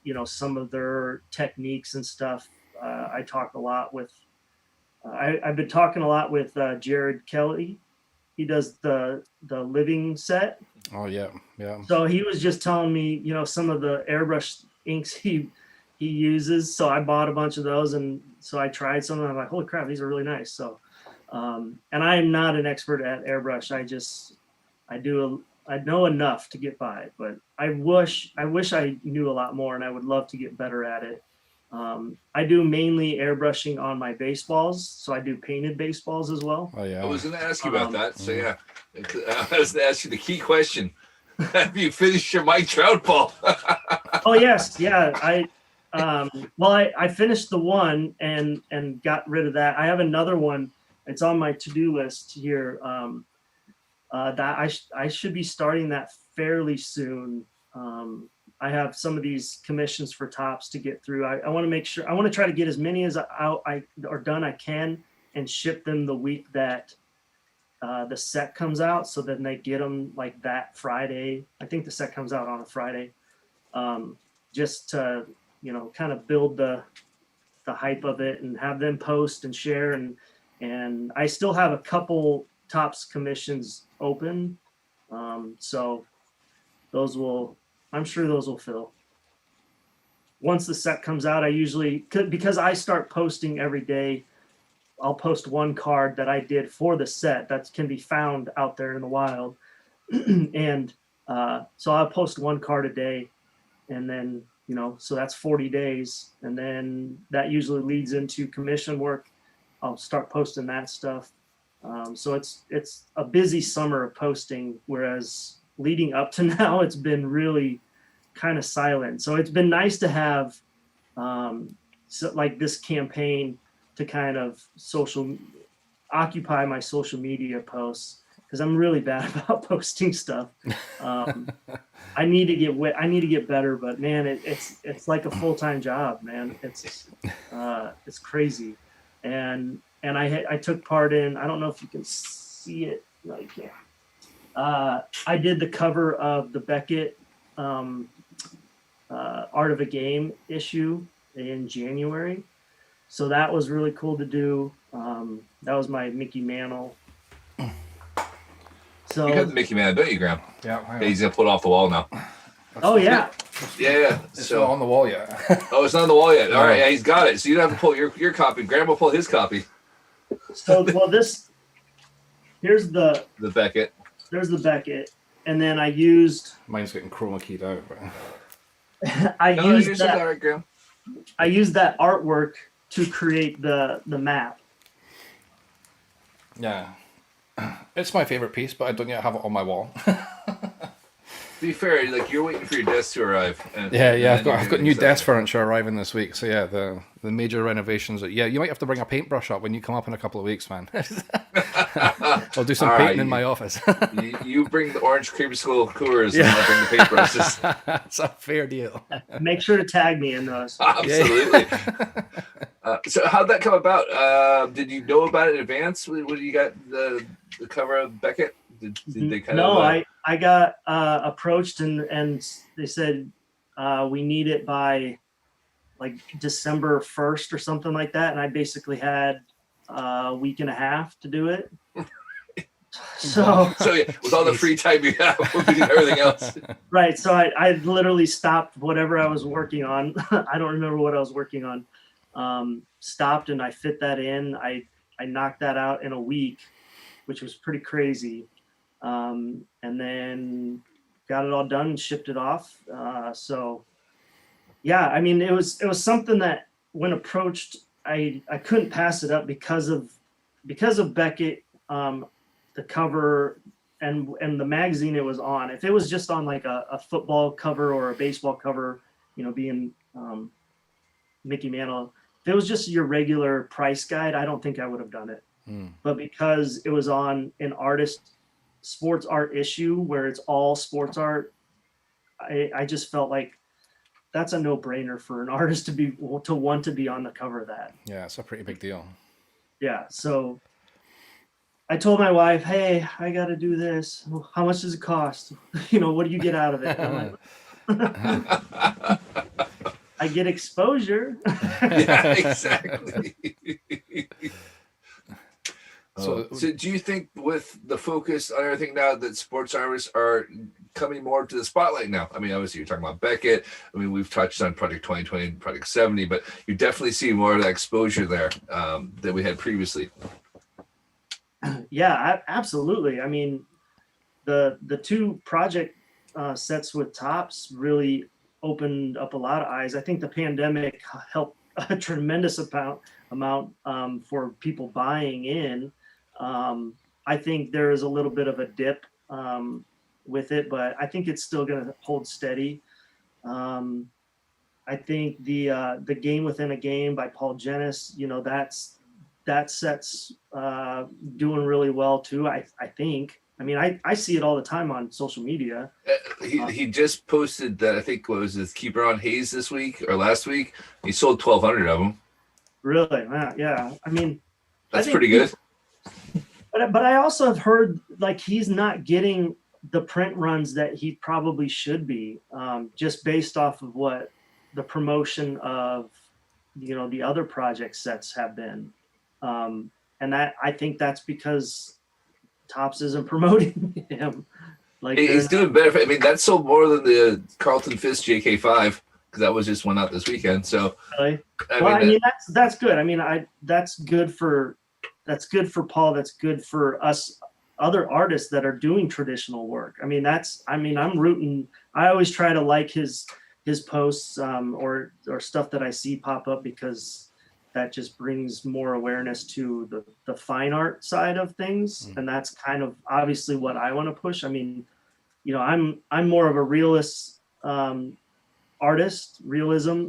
you know, some of their techniques and stuff. I talk a lot with, I've been talking a lot with Jared Kelly. He does the living set.
Oh yeah, yeah.
So he was just telling me, you know, some of the airbrush inks he uses. So I bought a bunch of those, and so I tried some, and I'm like, holy crap, these are really nice. So, and I am not an expert at airbrush. I know enough to get by, but I wish I knew a lot more, and I would love to get better at it. I do mainly airbrushing on my baseballs, so I do painted baseballs as well.
Oh yeah.
I was going to ask you about that. So yeah, I was going to ask you the key question: have you finished your Mike Trout ball?
Oh yes, yeah. I finished the one and got rid of that. I have another one. It's on my to-do list here. That I should be starting that fairly soon. I have some of these commissions for tops to get through. I want to make sure. I want to try to get as many as I are done I can and ship them the week that the set comes out. So then they get them like that Friday. I think the set comes out on a Friday. Just to kind of build the hype of it and have them post and share, and I still have a couple tops commissions open, so I'm sure those will fill once the set comes out. I usually because I start posting every day. I'll post one card that I did for the set that can be found out there in the wild, and so I'll post one card a day. And then, so that's 40 days. And then that usually leads into commission work. I'll start posting that stuff. So it's a busy summer of posting, whereas leading up to now, it's been really kind of silent. So it's been nice to have like this campaign to kind of occupy my social media posts, because I'm really bad about posting stuff. I need to get better, but man, it's like a full-time job, man. It's crazy. And I took part in, I don't know if you can see it. No, you can't. I did the cover of the Beckett Art of a Game issue in January. So that was really cool to do. That was my Mickey Mantle. So
You got the Mickey Man, don't you, Graham?
Yeah.
He's going to put it off the wall now.
Oh yeah.
Yeah.
It's
So
not on the wall yet.
Oh, it's not on the wall yet. All
No.
right, yeah, he's got it. So you don't have to pull your copy. Graham will pull his copy.
So here's the
Beckett.
there's the Beckett, and then I used
Mine's getting chroma keyed out. But...
Yours is all right, Graham.
I used that artwork to create the map.
Yeah. It's my favorite piece, but I don't yet have it on my wall.
To be fair, like you're waiting for your desk to arrive.
Yeah. I've got new desk furniture arriving this week. So yeah, the major renovations. Yeah, you might have to bring a paintbrush up when you come up in a couple of weeks, man. I'll do some
All
painting
right,
in my office.
you bring the orange creamsicle coolers, and I'll bring the paintbrushes.
That's a fair deal.
Make sure to tag me in those.
Absolutely. So how'd that come about? Did you know about it in advance when you got the cover of Beckett? Did they kind
No,
of?
I got approached and they said we need it by like December 1st or something like that, and I basically had a week and a half to do it. So
Yeah, with all the free time you have, we'll do everything else.
right, so I literally stopped whatever I was working on. I don't remember what I was working on. Stopped and I fit that in. I knocked that out in a week, which was pretty crazy. And then got it all done and shipped it off. So yeah, I mean, it was something that when approached, I couldn't pass it up because of Beckett, the cover and the magazine it was on. If it was just on like a football cover or a baseball cover, being Mickey Mantle, if it was just your regular price guide, I don't think I would have done it. But because it was on an sports art issue where it's all sports art, I just felt like that's a no-brainer for an artist to want to be on the cover of that.
Yeah, it's a pretty big deal.
Yeah, so I told my wife, hey, I got to do this. How much does it cost? What do you get out of it? And I'm like, I get exposure.
Yeah, exactly.
So
do you think with the focus on everything now that sports artists are coming more to the spotlight now? I mean, obviously you're talking about Beckett. I mean, we've touched on Project 2020 and Project 70, but you definitely see more of that exposure there than we had previously.
Yeah, absolutely. I mean, the two project sets with Topps really opened up a lot of eyes. I think the pandemic helped a tremendous amount for people buying in. I think there is a little bit of a dip with it, but I think it's still going to hold steady. I think the Game Within a Game by Paul Jenis, that set's doing really well too. I think. I mean, I see it all the time on social media.
He just posted that, I think, what was his Keeper on Hayes this week or last week? He sold 1,200 of them.
Really? Yeah. I mean,
that's pretty good.
But I also have heard like he's not getting the print runs that he probably should be, just based off of what the promotion of the other project sets have been, and that I think that's because Topps isn't promoting him. Like
he's doing better. I mean, that sold more than the Carlton Fisk JK5 because that was just one out this weekend. So
really? I mean that's good. I mean, that's good for Paul. That's good for us other artists that are doing traditional work. I mean, I'm rooting. I always try to like his posts or stuff that I see pop up because that just brings more awareness to the fine art side of things. And that's kind of obviously what I want to push. I mean, I'm more of a realist artist, realism.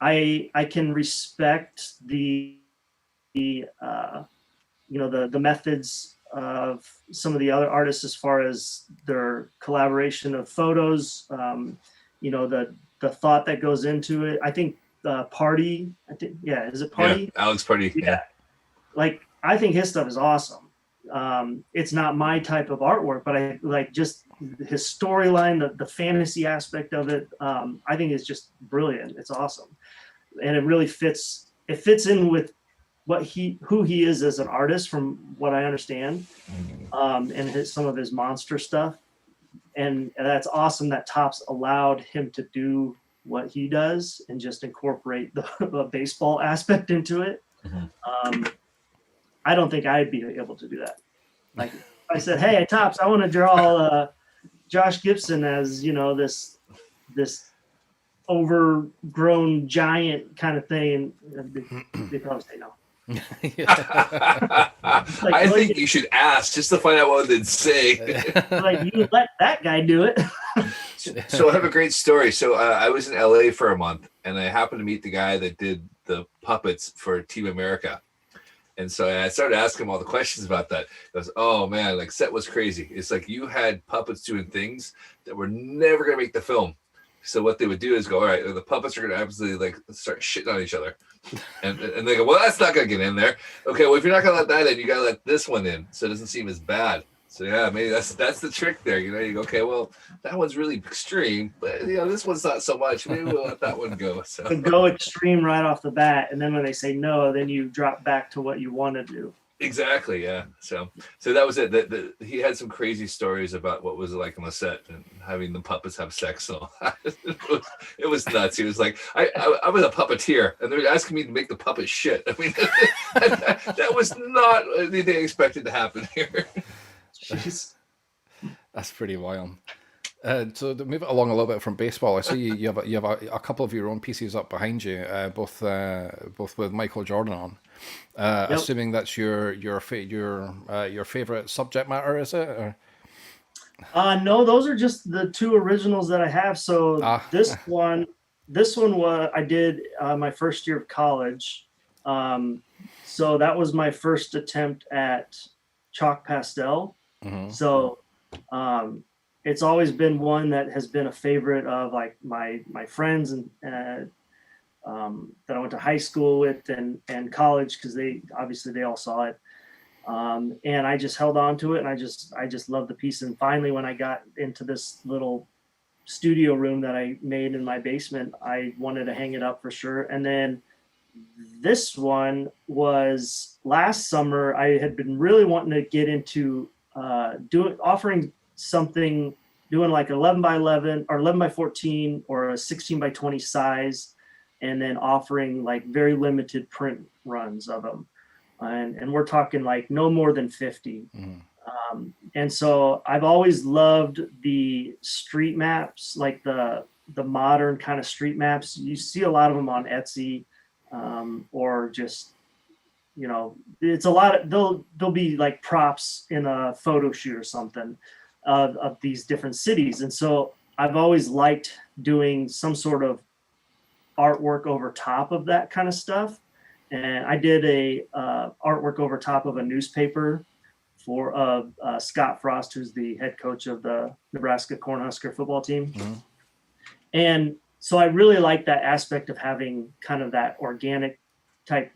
I can respect the methods of some of the other artists as far as their collaboration of photos, the thought that goes into it. I think Party, is it Party?
Yeah, Alex Party.
Yeah. Like, I think his stuff is awesome. It's not my type of artwork, but I like just his storyline, the fantasy aspect of it. I think it's just brilliant. It's awesome. And it really fits in with who he is as an artist, from what I understand, and some of his monster stuff. And that's awesome that Topps allowed him to do what he does and just incorporate the baseball aspect into it. I don't think I'd be able to do that. Like, I said, hey, Topps, I want to draw Josh Gibson as this overgrown giant kind of thing, and they probably say no.
I think you should ask just to find out what they'd say.
Like, you let that guy do it.
So I have a great story. So I was in LA for a month, and I happened to meet the guy that did the puppets for Team America. And so I started asking him all the questions about that. I was, oh man, like, set was crazy. It's like you had puppets doing things that were never going to make the film. So what they would do is go, all right, the puppets are going to absolutely like start shitting on each other. And they go, well, that's not going to get in there. Okay, well, if you're not going to let that in, you got to let this one in so it doesn't seem as bad. So yeah, maybe that's the trick there. You go, okay, well, that one's really extreme, but this one's not so much. Maybe we'll let that one go. So
go extreme right off the bat, and then when they say no, then you drop back to what you want to do.
Exactly, yeah. So that was it. He had some crazy stories about what was it like on the set and having the puppets have sex. So it was nuts. He was like, I was a puppeteer, and they're asking me to make the puppet shit. I mean, that was not anything expected to happen here.
Jeez.
That's pretty wild. So to move it along a little bit from baseball, I see you have a couple of your own pieces up behind you, both with Michael Jordan on. Yep. Assuming that's your favorite subject matter, is it? Or?
No, those are just the two originals that I have. So this one was I did my first year of college. So that was my first attempt at chalk pastel. Mm-hmm. So it's always been one that has been a favorite of like my friends and that I went to high school with and college, because they all saw it. And I just held on to it, and I just loved the piece. And finally, when I got into this little studio room that I made in my basement, I wanted to hang it up for sure. And then this one was last summer. I had been really wanting to get into offering something, doing like 11 by 11 or 11 by 14 or a 16 by 20 size, and then offering like very limited print runs of them. And we're talking like no more than 50. Mm. And so I've always loved the street maps, like the the modern kind of street maps. You see a lot of them on Etsy, or just, you know, it's a lot of, they'll be like props in a photo shoot or something of these different cities. And so I've always liked doing some sort of artwork over top of that kind of stuff. And I did a artwork over top of a newspaper for Scott Frost, who's the head coach of the Nebraska Cornhusker football team.
Mm-hmm.
And so I really like that aspect of having kind of that organic type,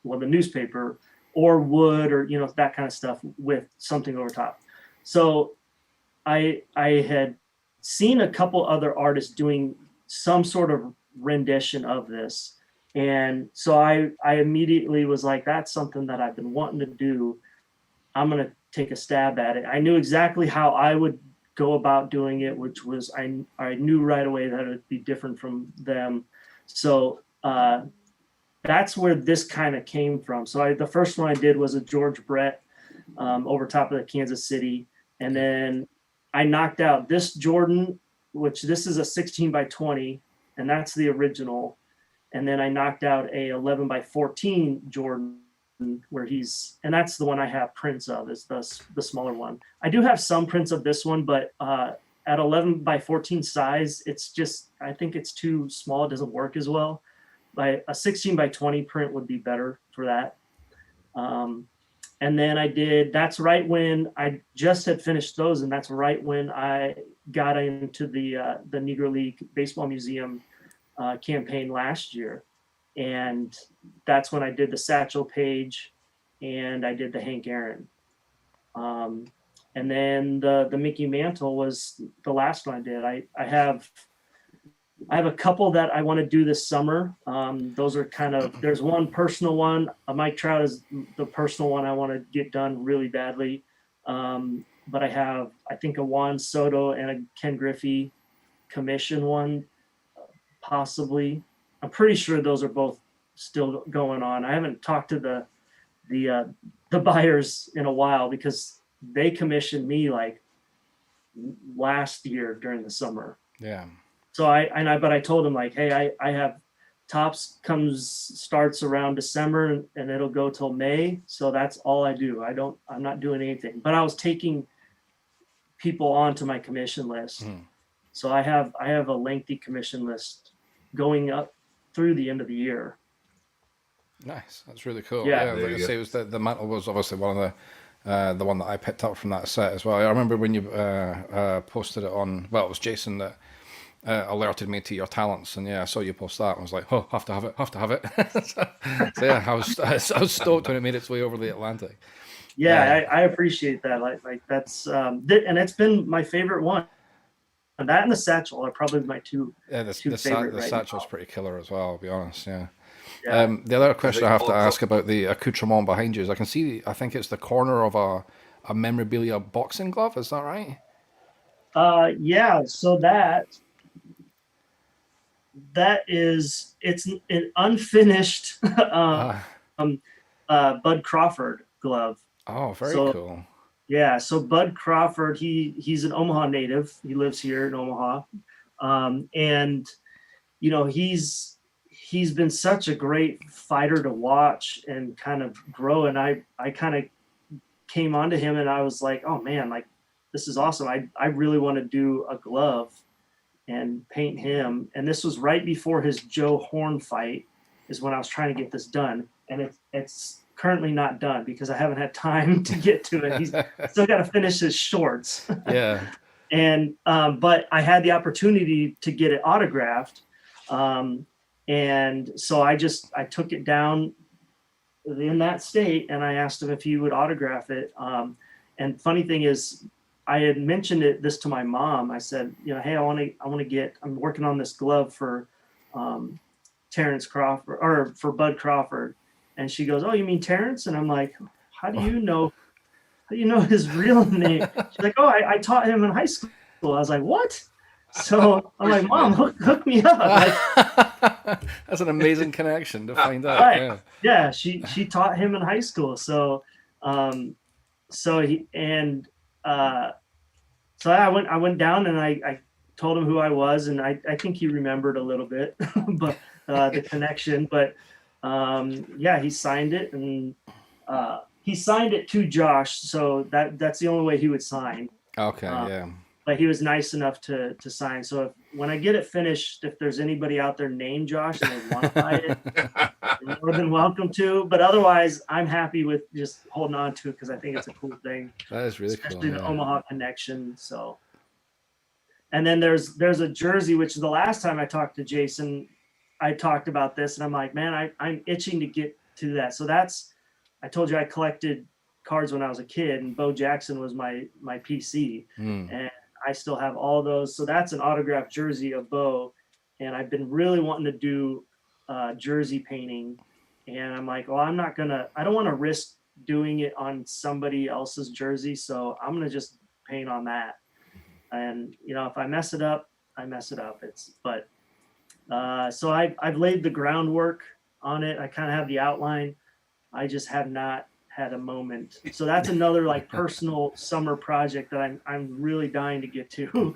well, the newspaper or wood or, you know, that kind of stuff with something over top. So I had seen a couple other artists doing some sort of rendition of this. And so I immediately was like, that's something that I've been wanting to do. I'm going to take a stab at it. I knew exactly how I would go about doing it, which was, I knew right away that it would be different from them. So that's where this kind of came from. So the first one I did was a George Brett over top of the Kansas City. And then I knocked out this Jordan, which this is a 16 by 20, and that's the original. And then I knocked out a 11 by 14 Jordan, where and that's the one I have prints of, is the smaller one. I do have some prints of this one, but at 11 by 14 size, it's just, I think it's too small. It doesn't work as well. By a 16 by 20 print would be better for that. And then that's right when I just had finished those. And that's right when I got into the Negro League Baseball Museum campaign last year. And that's when I did the Satchel Paige and I did the Hank Aaron. And then the Mickey Mantle was the last one I did. I have a couple that I want to do this summer. Those are kind of, there's one personal one. Mike Trout is the personal one I want to get done really badly. But I have, I think, a Juan Soto and a Ken Griffey commission one, possibly. I'm pretty sure those are both still going on. I haven't talked to the buyers in a while because they commissioned me like last year during the summer.
Yeah.
So but I told them like, hey, I have Topps starts around December and it'll go till May. So that's all I do. I'm not doing anything, but I was taking people onto my commission list. So I have a lengthy commission list going up through the end of the year.
Nice. That's really cool.
Yeah.
Like I say, it was the mantle was obviously one of the one that I picked up from that set as well. I remember when you posted it on, well, it was Jason that alerted me to your talents, and I saw you post that and was like, oh, have to have it. so yeah, I was stoked when it made its way over the Atlantic.
Yeah, I appreciate that. Like that's and it's been my favorite one. And that and the Satchel are probably my two favorite. The
Satchel's pretty killer as well, I'll be honest. Yeah. The other question I have to ask about the accoutrement behind you is I can see, I think it's the corner of a memorabilia boxing glove. Is that right?
Yeah. So it's an unfinished Bud Crawford glove.
Oh, very cool.
Yeah, so Bud Crawford, he's an Omaha native. He lives here in Omaha, and you know he's been such a great fighter to watch and kind of grow. And I kind of came onto him, and I was like, oh man, like this is awesome. I really want to do a glove and paint him. And this was right before his Joe Horn fight, is when I was trying to get this done, and it's currently not done because I haven't had time to get to it. He's still got to finish his shorts.
Yeah.
And but I had the opportunity to get it autographed. And so I took it down in that state and I asked him if he would autograph it. And funny thing is, I had mentioned this to my mom. I said, you know, hey, I'm working on this glove for Terrence Crawford, or for Bud Crawford. And she goes, oh, you mean Terrence? And I'm like, how do you know his real name? She's like, oh, I taught him in high school. I was like, what? So I'm like, Mom, hook me up. Like,
that's an amazing connection to find out.
Right. Yeah, she taught him in high school. So I went down and I told him who I was, and I think he remembered a little bit, but the connection. But yeah, he signed it, and he signed it to Josh, so that's the only way he would sign.
Okay, yeah.
But he was nice enough to sign. So when I get it finished, if there's anybody out there named Josh and they want to buy it, you're more than welcome to. But otherwise, I'm happy with just holding on to it because I think it's a cool thing.
That is really
especially
cool.
the Omaha connection. So, and then there's a jersey, which is the last time I talked to Jason, I talked about this, and I'm like, man, I'm itching to get to that. So I told you I collected cards when I was a kid, and Bo Jackson was my PC, and I still have all those. So that's an autographed jersey of Bo, and I've been really wanting to do jersey painting, and I'm like, well, I don't want to risk doing it on somebody else's jersey, so I'm gonna just paint on that. And if I mess it up, I mess it up. So I've laid the groundwork on it. I kind of have the outline. I just have not had a moment. So that's another like personal summer project that I'm really dying to get to.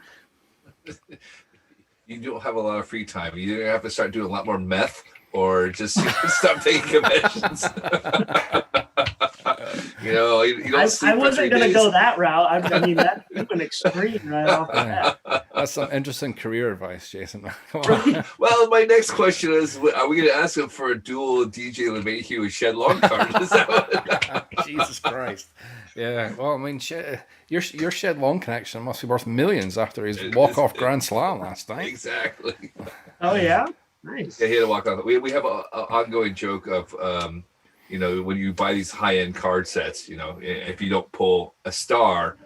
You don't have a lot of free time. You either have to start doing a lot more meth or just stop taking commissions. You don't
I wasn't going to go that route. I mean, that's an extreme right off the bat.
That's some interesting career advice, Jason.
Well, my next question is, are we going to ask him for a dual DJ LeMahieu and Shed Long card? Is that what...
Jesus Christ. Yeah, well, I mean, your Shed Long connection must be worth millions after his walk-off Grand Slam last night.
Exactly.
Oh, yeah? Nice.
Yeah, he had to walk off. We have an ongoing joke of, when you buy these high-end card sets, if you don't pull a star,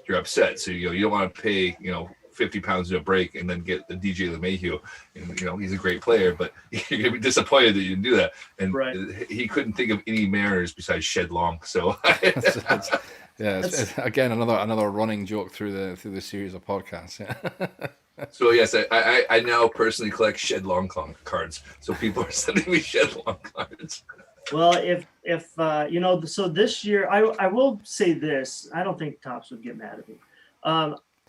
you're upset. So, you don't want to pay, 50 pounds in a break and then get the DJ LeMahieu. And, he's a great player, but you're going to be disappointed that you didn't do that. And
right.
He couldn't think of any mariners besides Shed Long. So,
it's again, another running joke through the series of podcasts. Yeah.
So yes, I now personally collect Shed Long cards. So people are sending me Shed Long cards.
Well, if so this year, I will say this. I don't think Topps would get mad at me.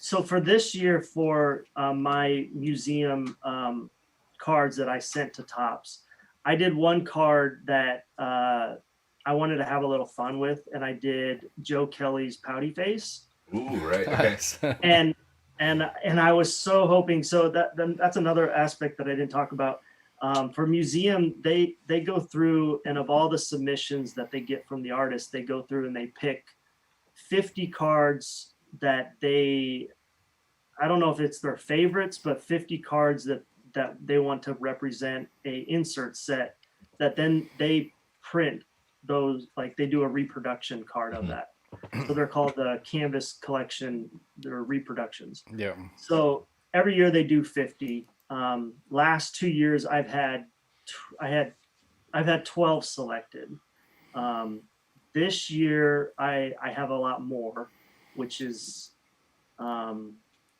So for this year, for my museum cards that I sent to Topps, I did one card that I wanted to have a little fun with, and I did Joe Kelly's Pouty Face.
Ooh, right. Okay.
And I was so hoping. So that's another aspect that I didn't talk about. For museum, they go through, and of all the submissions that they get from the artist, they go through and they pick 50 cards that I don't know if it's their favorites, but 50 cards that they want to represent a insert set, that then they print those, like they do a reproduction card of that. So they're called the canvas collection. They're reproductions.
Yeah.
So every year they do 50. Last 2 years I've had 12 selected. This year I have a lot more, which is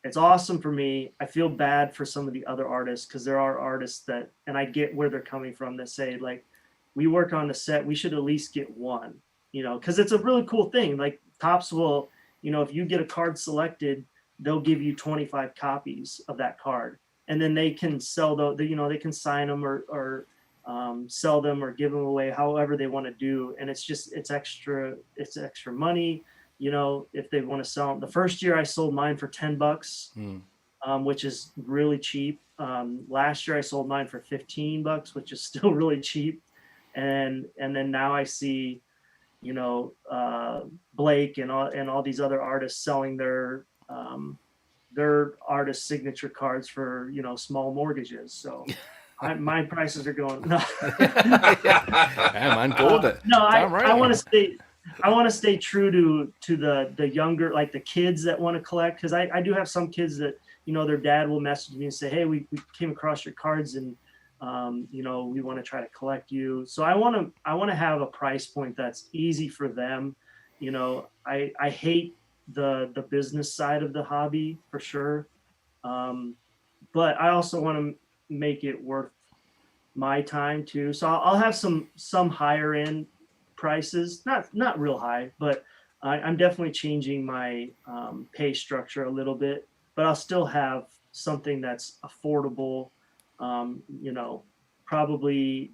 it's awesome for me. I feel bad for some of the other artists, because there are artists that, and I get where they're coming from, that say, like, we work on the set, we should at least get one, because it's a really cool thing. Like Topps will, if you get a card selected, they'll give you 25 copies of that card, and then they can sell they can sign them or sell them or give them away, however they want to do. And it's extra money. If they want to sell them. The first year I sold mine for $10, which is really cheap. Last year I sold mine for $15, which is still really cheap. And then now I see, Blake and all these other artists selling their artist signature cards for, small mortgages. So my prices are going. No.
Yeah, man, go with it.
No, I want to stay true to the younger, like the kids that want to collect, because I do have some kids that, their dad will message me and say, hey, we came across your cards and we want to try to collect you. So I want to have a price point that's easy for them. I hate the business side of the hobby for sure, but I also want to make it worth my time too. So I'll have some higher end prices, not real high, but I'm definitely changing my pay structure a little bit, but I'll still have something that's affordable. You know, probably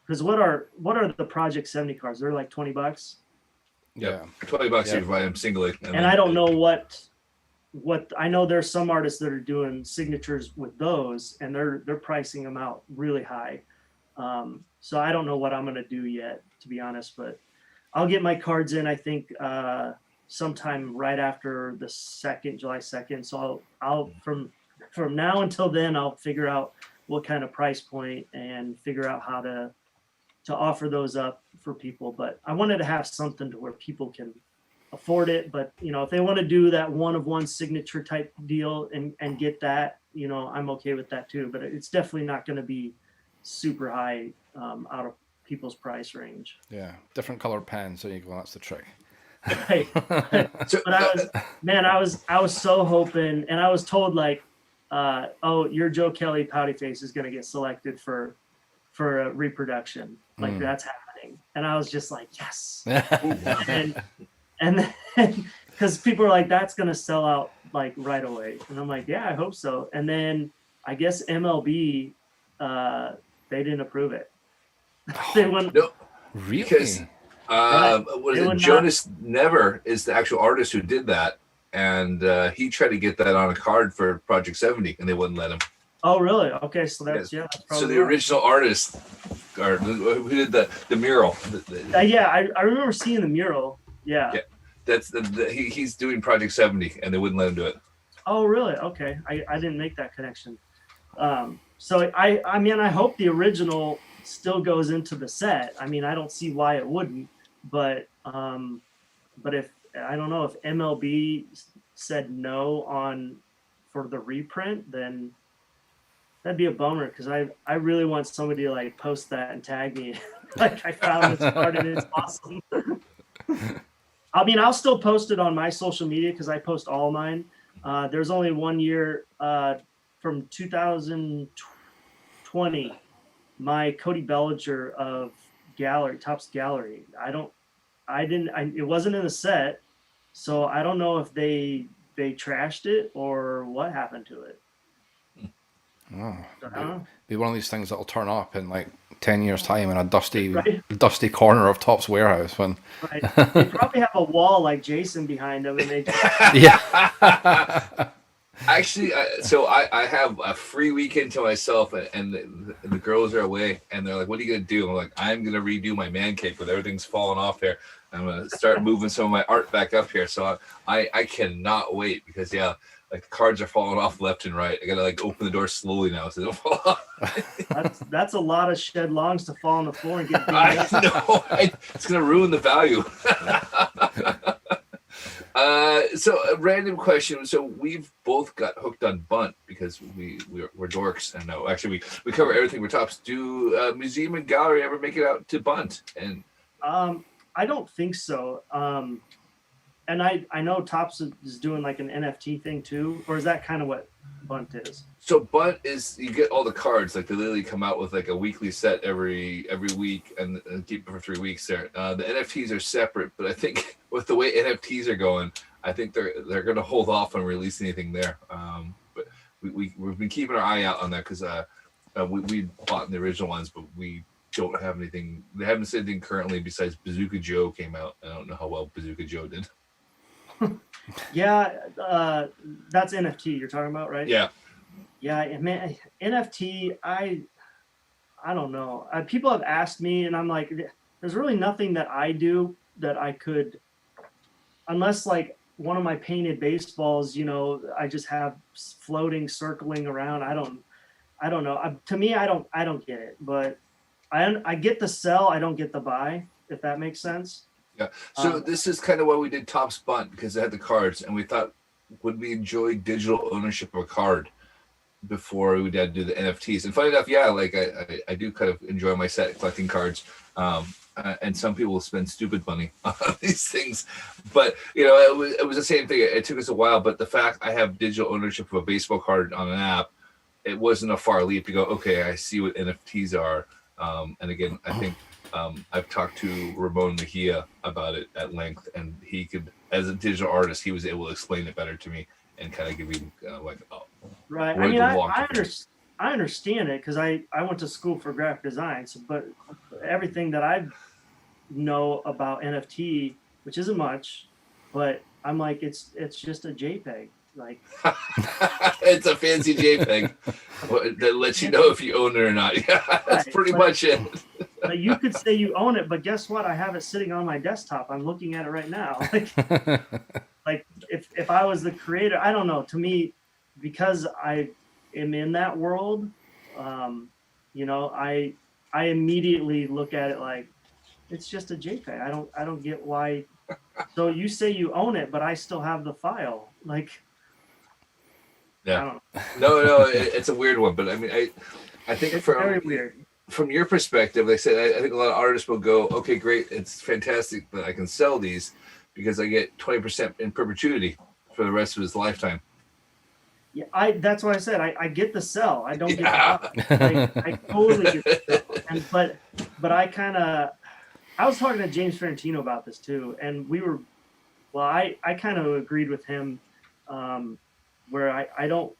because what are the Project 70 cards? They're like $20.
Yeah.
$20
Yeah.
you buy them singly.
And I don't know what I know there's some artists that are doing signatures with those, and they're pricing them out really high. So I don't know what I'm gonna do yet, to be honest, but I'll get my cards in, I think, sometime right after the July 2nd. So I'll from now until then, I'll figure out what kind of price point and figure out how to offer those up for people. But I wanted to have something to where people can afford it. But you know, if they want to do that one of one signature type deal and get that, you know, I'm okay with that too. But it's definitely not going to be super high out of people's price range.
Yeah, different color pens. There you go. That's the trick.
Right.
So,
But I was so hoping, and I was told like, oh, your Joe Kelly Pouty Face is going to get selected for a reproduction. Like that's happening. And I was just like, yes. and then because people are like, that's going to sell out like right away. And I'm like, yeah, I hope so. And then I guess MLB, they didn't approve it. They wouldn't.
no,
Really?
because what is it? Jonas Never is the actual artist who did that, and he tried to get that on a card for Project 70, and they wouldn't let him.
Oh, really? Okay, so that's that's probably
So the original artist, or who did the mural?
yeah, I remember seeing the mural. Yeah.
That's he's doing Project 70, and they wouldn't let him do it.
Oh, really? Okay, I didn't make that connection. So I mean, I hope the original still goes into the set. I mean, I don't see why it wouldn't, but if I don't know if MLB said no for the reprint, then that'd be a bummer because I really want somebody to like post that and tag me. Like I found this card and it's awesome. I mean, I'll still post it on my social media because I post all mine. There's only 1 year from 2020. My Cody Bellinger of Topps Gallery. It wasn't in the set, so I don't know if they trashed it or what happened to it.
Oh,
Uh-huh.
be one of these things that'll turn up in like 10 years' time in a dusty,
Right.
dusty corner of Topps warehouse. When
Right. They probably have a wall like Jason behind them, and they just,
yeah,
Actually, so I have a free weekend to myself, and the girls are away, and they're like, "What are you gonna do?" I'm like, "I'm gonna redo my man cave with everything's falling off here. I'm gonna start moving some of my art back up here." So I cannot wait because like the cards are falling off left and right. I gotta like open the door slowly now so they don't fall off.
that's a lot of shed longs to fall on the floor and get beat
I
up.
know it's gonna ruin the value. So a random question. So we've both got hooked on bunt because we're dorks, and no, actually we cover everything for Topps. Do museum and gallery ever make it out to bunt? And
I don't think so. And I know Topps is doing like an NFT thing too, or is that kind of what bunt is?
so bunt is you get all the cards, like they literally come out with like a weekly set every week and keep it for 3 weeks there. The NFTs are separate, but I think with the way NFTs are going, I think they're going to hold off on releasing anything there. But we've been keeping our eye out on that because we bought the original ones, but we don't have anything. They haven't said anything currently besides Bazooka Joe came out. I don't know how well Bazooka Joe did.
Yeah, that's NFT you're talking about, right?
Yeah.
Yeah, man, NFT, I don't know. People have asked me, and I'm like, there's really nothing that I do that I could, unless like one of my painted baseballs, you know, I just have floating, circling around. I don't know. To me, I don't get it, but I get the sell. I don't get the buy, if that makes sense.
Yeah. So this is kind of why we did Topps Bunt, because it had the cards, and we thought, would we enjoy digital ownership of a card before we did do the NFTs? And funny enough, yeah, like I do kind of enjoy my set collecting cards. And some people will spend stupid money on these things, but you know, it was the same thing. It took us a while, but the fact I have digital ownership of a baseball card on an app, it wasn't a far leap to go, okay, I see what NFTs are. And again, I think I've talked to Ramon Mejia about it at length, and he could, as a digital artist, he was able to explain it better to me. and kind of give you like
Right. I
where
mean,
the
I,
long
I,
term.
under, I understand it because I went to school for graphic design. So, but everything that I know about NFT, which isn't much, but I'm like, it's just a JPEG. Like,
It's a fancy JPEG that lets you know if you own it or not. Yeah, that's
right,
pretty much it.
but you could say you own it, but guess what? I have it sitting on my desktop. I'm looking at it right now. Like if I was the creator, I don't know. To me, because I am in that world, you know, I immediately look at it like it's just a JPEG. I don't get why. So you say you own it, but I still have the file. Like, I
Yeah.
don't know.
No, it's a weird one, but I mean, I think
It's very weird.
from your perspective, like I said, I think a lot of artists will go, okay, great, it's fantastic that I can sell these because I get 20% in perpetuity for the rest of his lifetime.
Yeah, that's why I said I get the sell. I don't
Yeah.
get the buy. Like, I totally get the sell. And but I was talking to James Ferrantino about this too, and I kind of agreed with him, where I don't,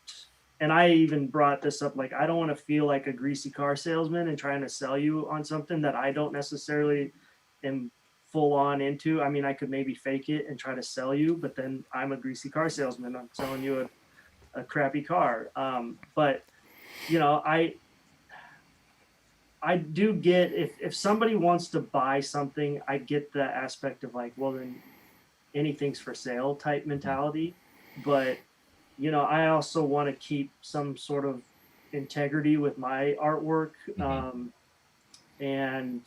and I even brought this up, like I don't want to feel like a greasy car salesman and trying to sell you on something that I don't necessarily am full on into. I mean, I could maybe fake it and try to sell you, but then I'm a greasy car salesman. I'm selling you a crappy car. But you know, I do get if somebody wants to buy something, I get the aspect of like, well, then anything's for sale type mentality. But you know, I also want to keep some sort of integrity with my artwork. And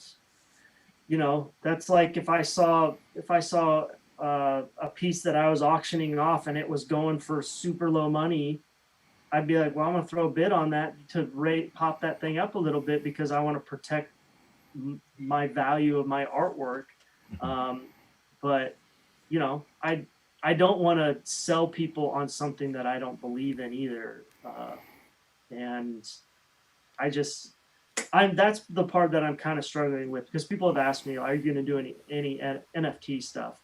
you know, that's like if I saw a piece that I was auctioning off and it was going for super low money, I'd be like, well, I'm gonna throw a bid on that to pop that thing up a little bit because I want to protect my value of my artwork. But you know, I don't want to sell people on something that I don't believe in either. And that's the part that I'm kind of struggling with because people have asked me, are you going to do any NFT stuff?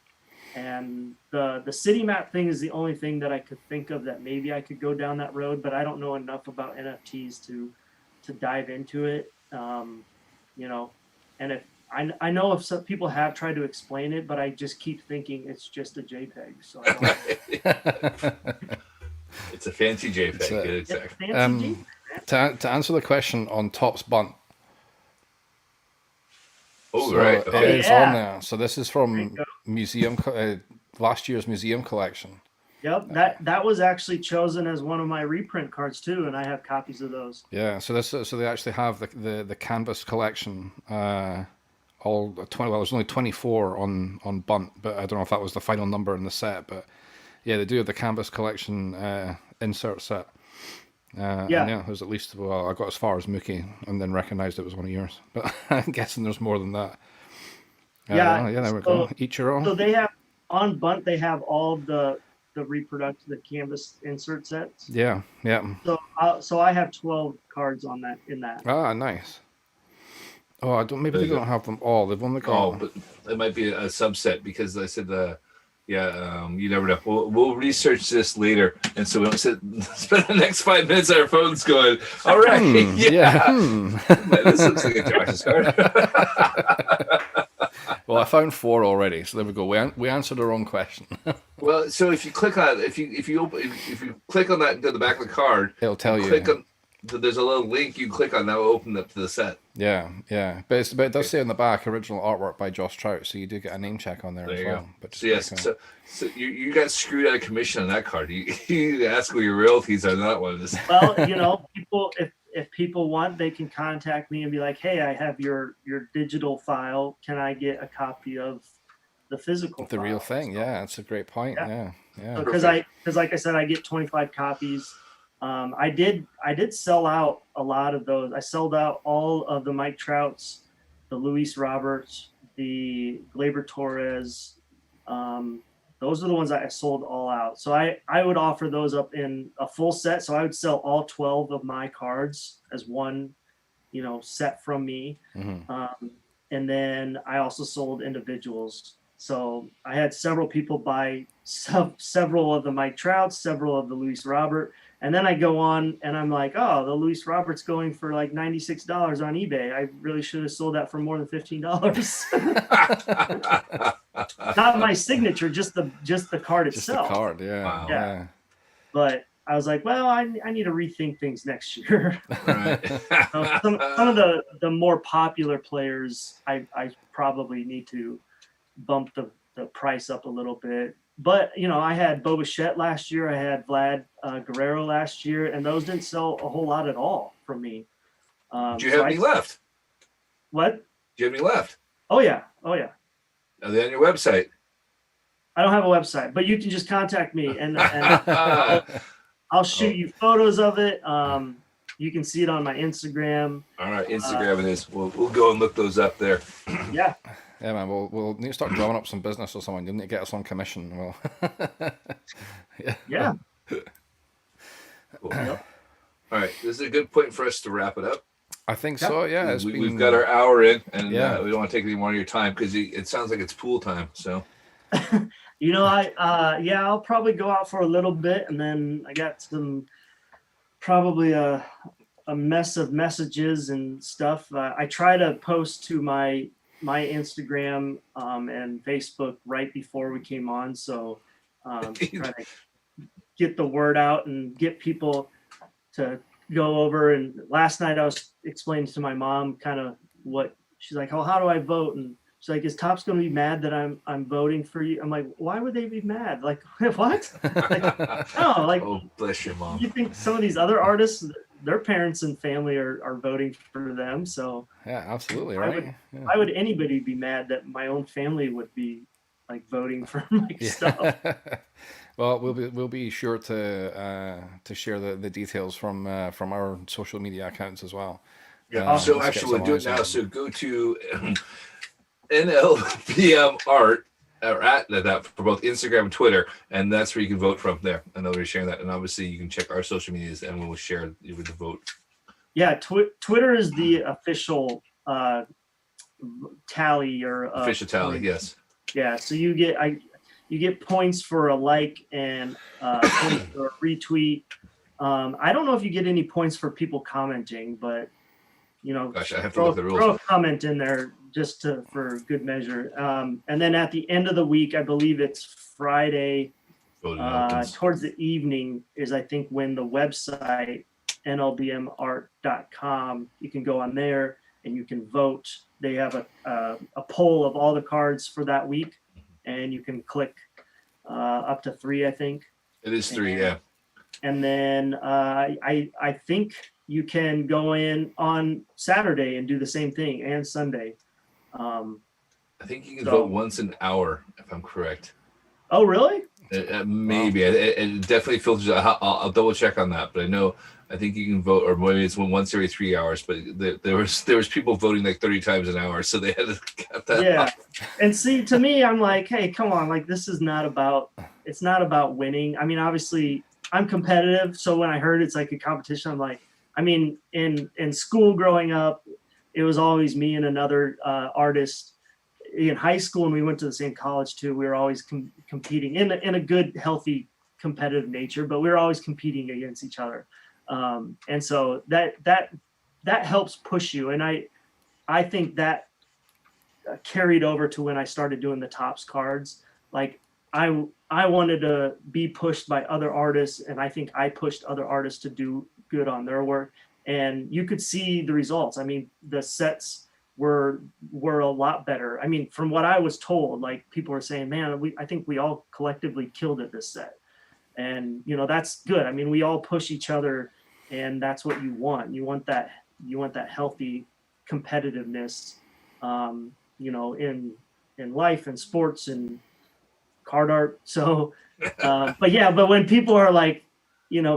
And the city map thing is the only thing that I could think of that maybe I could go down that road, but I don't know enough about NFTs to dive into it. You know, and if I know if some people have tried to explain it, but I just keep thinking it's just a JPEG. So I don't,
It's a fancy JPEG.
It's
Exactly.
fancy JPEG.
To answer the question on Topps Bunt.
Oh,
So
right. Okay.
it's
yeah.
on there. So this is from last year's museum collection.
Yep, that was actually chosen as one of my reprint cards too, and I have copies of those.
Yeah, so they actually have the canvas collection. All 20. Well, there's only 24 on Bunt, but I don't know if that was the final number in the set. But yeah, they do have the canvas collection insert set. And yeah, there's at least, well, I got as far as Mookie and then recognized it was one of yours. But I'm guessing there's more than that.
Yeah,
there we go. Each your own.
So they have on Bunt. They have all the the canvas insert sets.
Yeah.
So I have 12 cards on that in that.
Ah, nice. Oh, maybe they don't have them all. They've only got.
Oh, but it might be a subset because I said you never know. We'll research this later, and so we don't spend the next 5 minutes on our phones going, all right, this looks like a Josh's card.
Well, I found 4 already, so there we go. We answered our own question.
Well, so if you click on if you click on that to the back of the card,
It'll tell you.
There's a little link you click on that will open up to the set.
Yeah. But it does say on the back original artwork by Josh Trout, so you do get a name check on there as well. But
so yes, so you got screwed out of commission on that card. You ask where your royalties are on that one.
Well, you know, people if people want, they can contact me and be like, hey, I have your digital file. Can I get a copy of the physical?
The
file?
real thing. Yeah, that's a great point. Yeah.
Because like I said, I get 25 copies. I did sell out a lot of those. I sold out all of the Mike Trouts, the Luis Roberts, the Gleyber Torres. Those are the ones that I sold all out. So I would offer those up in a full set. So I would sell all 12 of my cards as one, you know, set from me.
Mm-hmm.
And then I also sold individuals. So I had several people buy several of the Mike Trouts, several of the Luis Robert. And then I go on and I'm like, oh, the Luis Robert's going for like $96 on eBay. I really should have sold that for more than $15. Not my signature, just the card
Just
itself.
the card, yeah.
Wow.
Yeah. But I was like, well, I need to rethink things next year.
Right.
Some of the more popular players, I probably need to bump the price up a little bit. But, I had Bo Bichette last year. I had Vlad Guerrero last year, and those didn't sell a whole lot at all from me.
Do you have any left?
What?
Do you have any left?
Oh, yeah.
Are they on your website?
I don't have a website, but you can just contact me, and I'll shoot you photos of it. You can see it on my Instagram.
All right, Instagram it is. We'll go and look those up there.
Yeah.
Yeah, man. We'll need to start drawing up some business or something. You'll need to get us on commission. Well,
Yeah.
Cool. All right, this is a good point for us to wrap it up.
I think so. Yeah,
We've got our hour in, and we
Yeah.
don't want to take any more of your time because it sounds like it's pool time. So
I'll probably go out for a little bit, and then I got probably a mess of messages and stuff. I try to post to my Instagram and Facebook right before we came on, so try to get the word out and get people to go over. And last night I was explaining to my mom kind of what she's like, oh, how do I vote? And she's like, is Topps going to be mad that I'm voting for you? I'm like, why would they be mad? Like, what? No, like,
oh, bless your mom.
You think some of these other artists, their parents and family are voting for them? So
yeah, absolutely, right.
Why would anybody be mad that my own family would be like voting for my stuff?
Well, we'll be sure to share the details from our social media accounts as well.
Yeah. So
let's get
actually, we'll do it
some
now.
eyes
So go to NLPM Art or at that for both Instagram and Twitter, and that's where you can vote from there. And they'll be sharing that. And obviously, you can check our social medias, and we'll share with the vote.
Yeah, Twitter is the official tally or
Official tally, yes.
Yeah, so you get points for a like and points for a retweet. I don't know if you get any points for people commenting, but
Gosh, I have to look at the rules.
Throw a comment in there just for good measure. And then at the end of the week, I believe it's Friday, towards the evening is I think when the website nlbmart.com, you can go on there and you can vote. They have a poll of all the cards for that week, and you can click up to 3, I think.
It is 3, yeah.
And then I think you can go in on Saturday and do the same thing, and Sunday.
I think you can vote once an hour, if I'm correct.
Oh, really?
Maybe. It definitely filters out. I'll double check on that, but I think you can vote, or maybe it's once every 3 hours. But there was people voting like 30 times an hour, so they had to cut that.
Yeah,
off.
And see, to me, I'm like, hey, come on, like this is not about. It's not about winning. I mean, obviously, I'm competitive, so when I heard it's like a competition, I'm like, I mean, in school growing up, it was always me and another artist. In high school, and we went to the same college too, we were always competing in a good, healthy, competitive nature, but we were always competing against each other. And so that helps push you. And I think that carried over to when I started doing the Topps cards. Like I wanted to be pushed by other artists, and I think I pushed other artists to do good on their work. And you could see the results. I mean, the sets were a lot better. I mean, from what I was told, like people were saying, man, I think we all collectively killed it this set. And, that's good. I mean, we all push each other, and that's what you want. You want that healthy competitiveness, in life and sports and card art. So, but when people are like,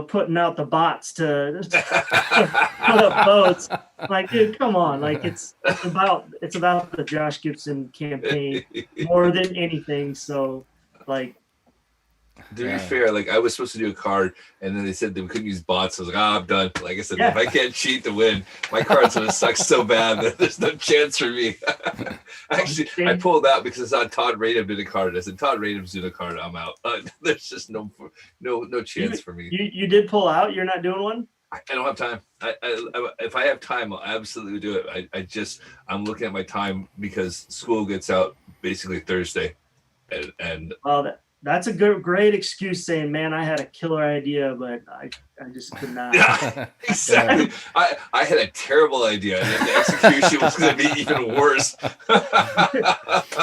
putting out the bots to put up votes, like, dude, come on. Like it's about the Josh Gibson campaign more than anything. So like,
to be fair, like I was supposed to do a card, and then they said they couldn't use bots. I was like, I'm done. Like I said, if I can't cheat to win, my card's gonna suck so bad that there's no chance for me. Actually, I pulled out because I saw Todd Radom did a card. I said, Todd Radom's doing a card. I'm out. There's just no chance for me.
You did pull out. You're not doing one.
I don't have time. If I have time, I'll absolutely do it. I'm looking at my time because school gets out basically Thursday, and
well, that's a great excuse saying, man, I had a killer idea, but I just could not.
Yeah, exactly. I had a terrible idea, and then the execution was going to be even worse.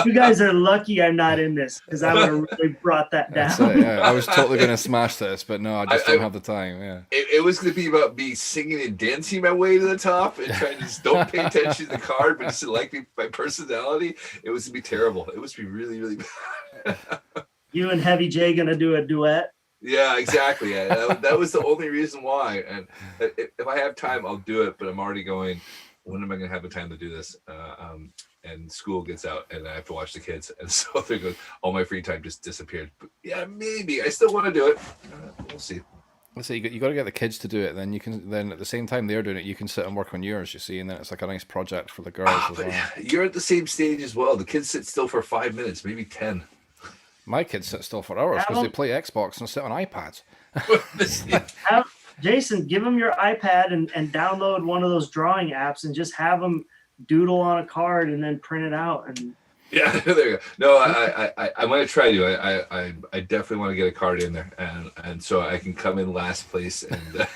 You guys are lucky I'm not in this, because I would have really brought that down.
Yeah. I was totally going to smash this, but no, I just don't have the time. Yeah,
it was going to be about me singing and dancing my way to the top and trying to just don't pay attention to the card, but just to like my personality. It was going to be terrible. It was going to be really, really bad.
You and Heavy J gonna do a duet?
Yeah, exactly. Yeah, that was the only reason why. And if I have time, I'll do it. But I'm already going, when am I going to have the time to do this? And school gets out, and I have to watch the kids. And so there goes, all my free time just disappeared. But yeah, maybe. I still want to do it. We'll see.
So you got to get the kids to do it. Then at the same time they're doing it, you can sit and work on yours. You see, and then it's like a nice project for the girls as well.
You're at the same stage as well. The kids sit still for 5 minutes, maybe 10.
My kids sit still for hours because they play Xbox and sit on iPads.
Jason, give them your iPad and download one of those drawing apps and just have them doodle on a card and then print it out. And
yeah, there you go. No, I'm going to try to. I definitely want to get a card in there, and so I can come in last place and.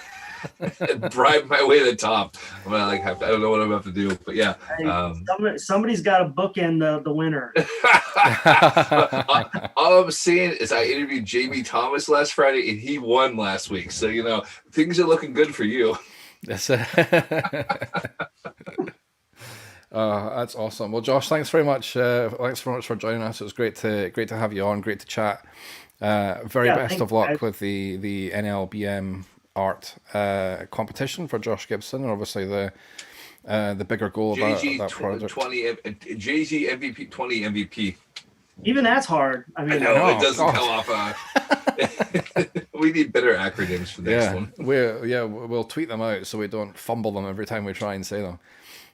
And bribe my way to the top. I'm gonna I don't know what I'm about to do, but yeah.
Somebody's got to bookend the winner.
All I'm saying is I interviewed Jamie Thomas last Friday, and he won last week. So things are looking good for you.
That's awesome. Well, Josh, thanks very much. Thanks very much for joining us. It was great to have you on. Great to chat. Best of luck with the NLBM art competition for Josh Gibson, and obviously the bigger goal about that project.
JG MVP 20 MVP.
Even that's hard. I mean,
I know it doesn't come off. We need better acronyms for the next one.
We'll tweet them out so we don't fumble them every time we try and say them.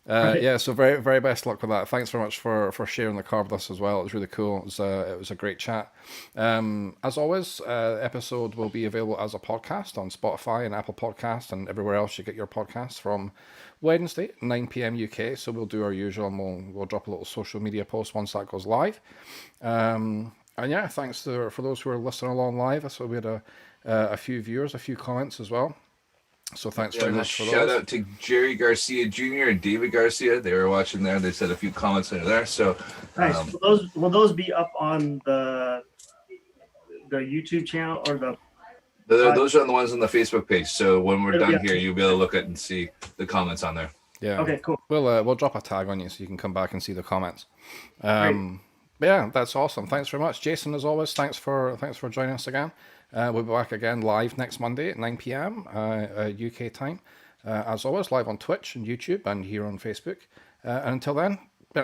Right.
Yeah, so very, very best luck with that. Thanks very much for sharing the card with us as well. It was really cool. It was a great chat. As always, episode will be available as a podcast on Spotify and Apple Podcasts and everywhere else you get your podcasts from Wednesday, 9 p.m. UK. So we'll do our usual, and we'll drop a little social media post once that goes live. And yeah, thanks for those who are listening along live. So we had a few viewers, a few comments as well. So thanks very much for those.
Shout out to Jerry Garcia Jr. and David Garcia. They were watching there. They said a few comments under there. So
nice. Will those be up on the YouTube channel or the?
Those are the ones on the Facebook page. So when we're done here, you'll be able to look at and see the comments on there.
Yeah.
Okay. Cool.
We'll drop a tag on you so you can come back and see the comments. But yeah, that's awesome. Thanks very much, Jason. As always, thanks for joining us again. We'll be back again live next Monday at 9 p.m. UK time. As always, live on Twitch and YouTube and here on Facebook. And until then,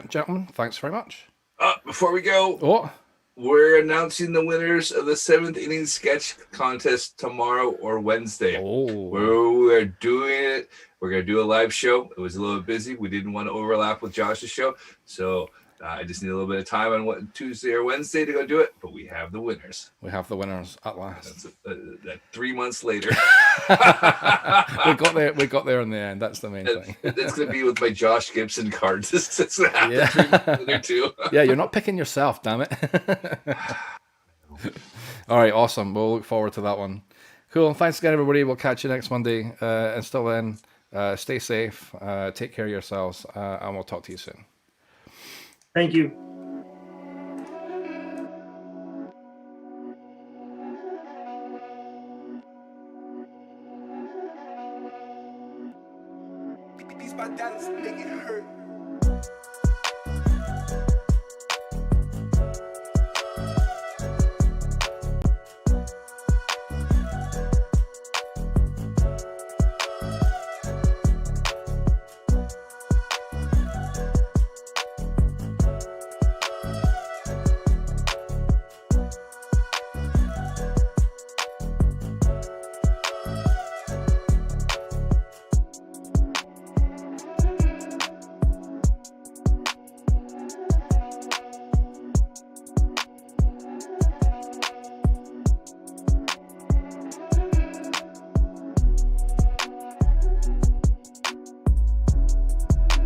gentlemen, thanks very much.
Before we go, we're announcing the winners of the 7th inning sketch contest tomorrow or Wednesday. We're doing it. We're going to do a live show. It was a little busy. We didn't want to overlap with Josh's show. So I just need a little bit of time on Tuesday or Wednesday to go do it, but we have the winners.
We have the winners at last.
That's 3 months later.
We got there in the end. That's the main thing.
It's going to be with my Josh Gibson cards. It's going to happen 3 months later too.
Yeah, you're not picking yourself, damn it. All right, awesome. We'll look forward to that one. Cool. Thanks again, everybody. We'll catch you next Monday. Until then, stay safe, take care of yourselves, and we'll talk to you soon.
Thank you.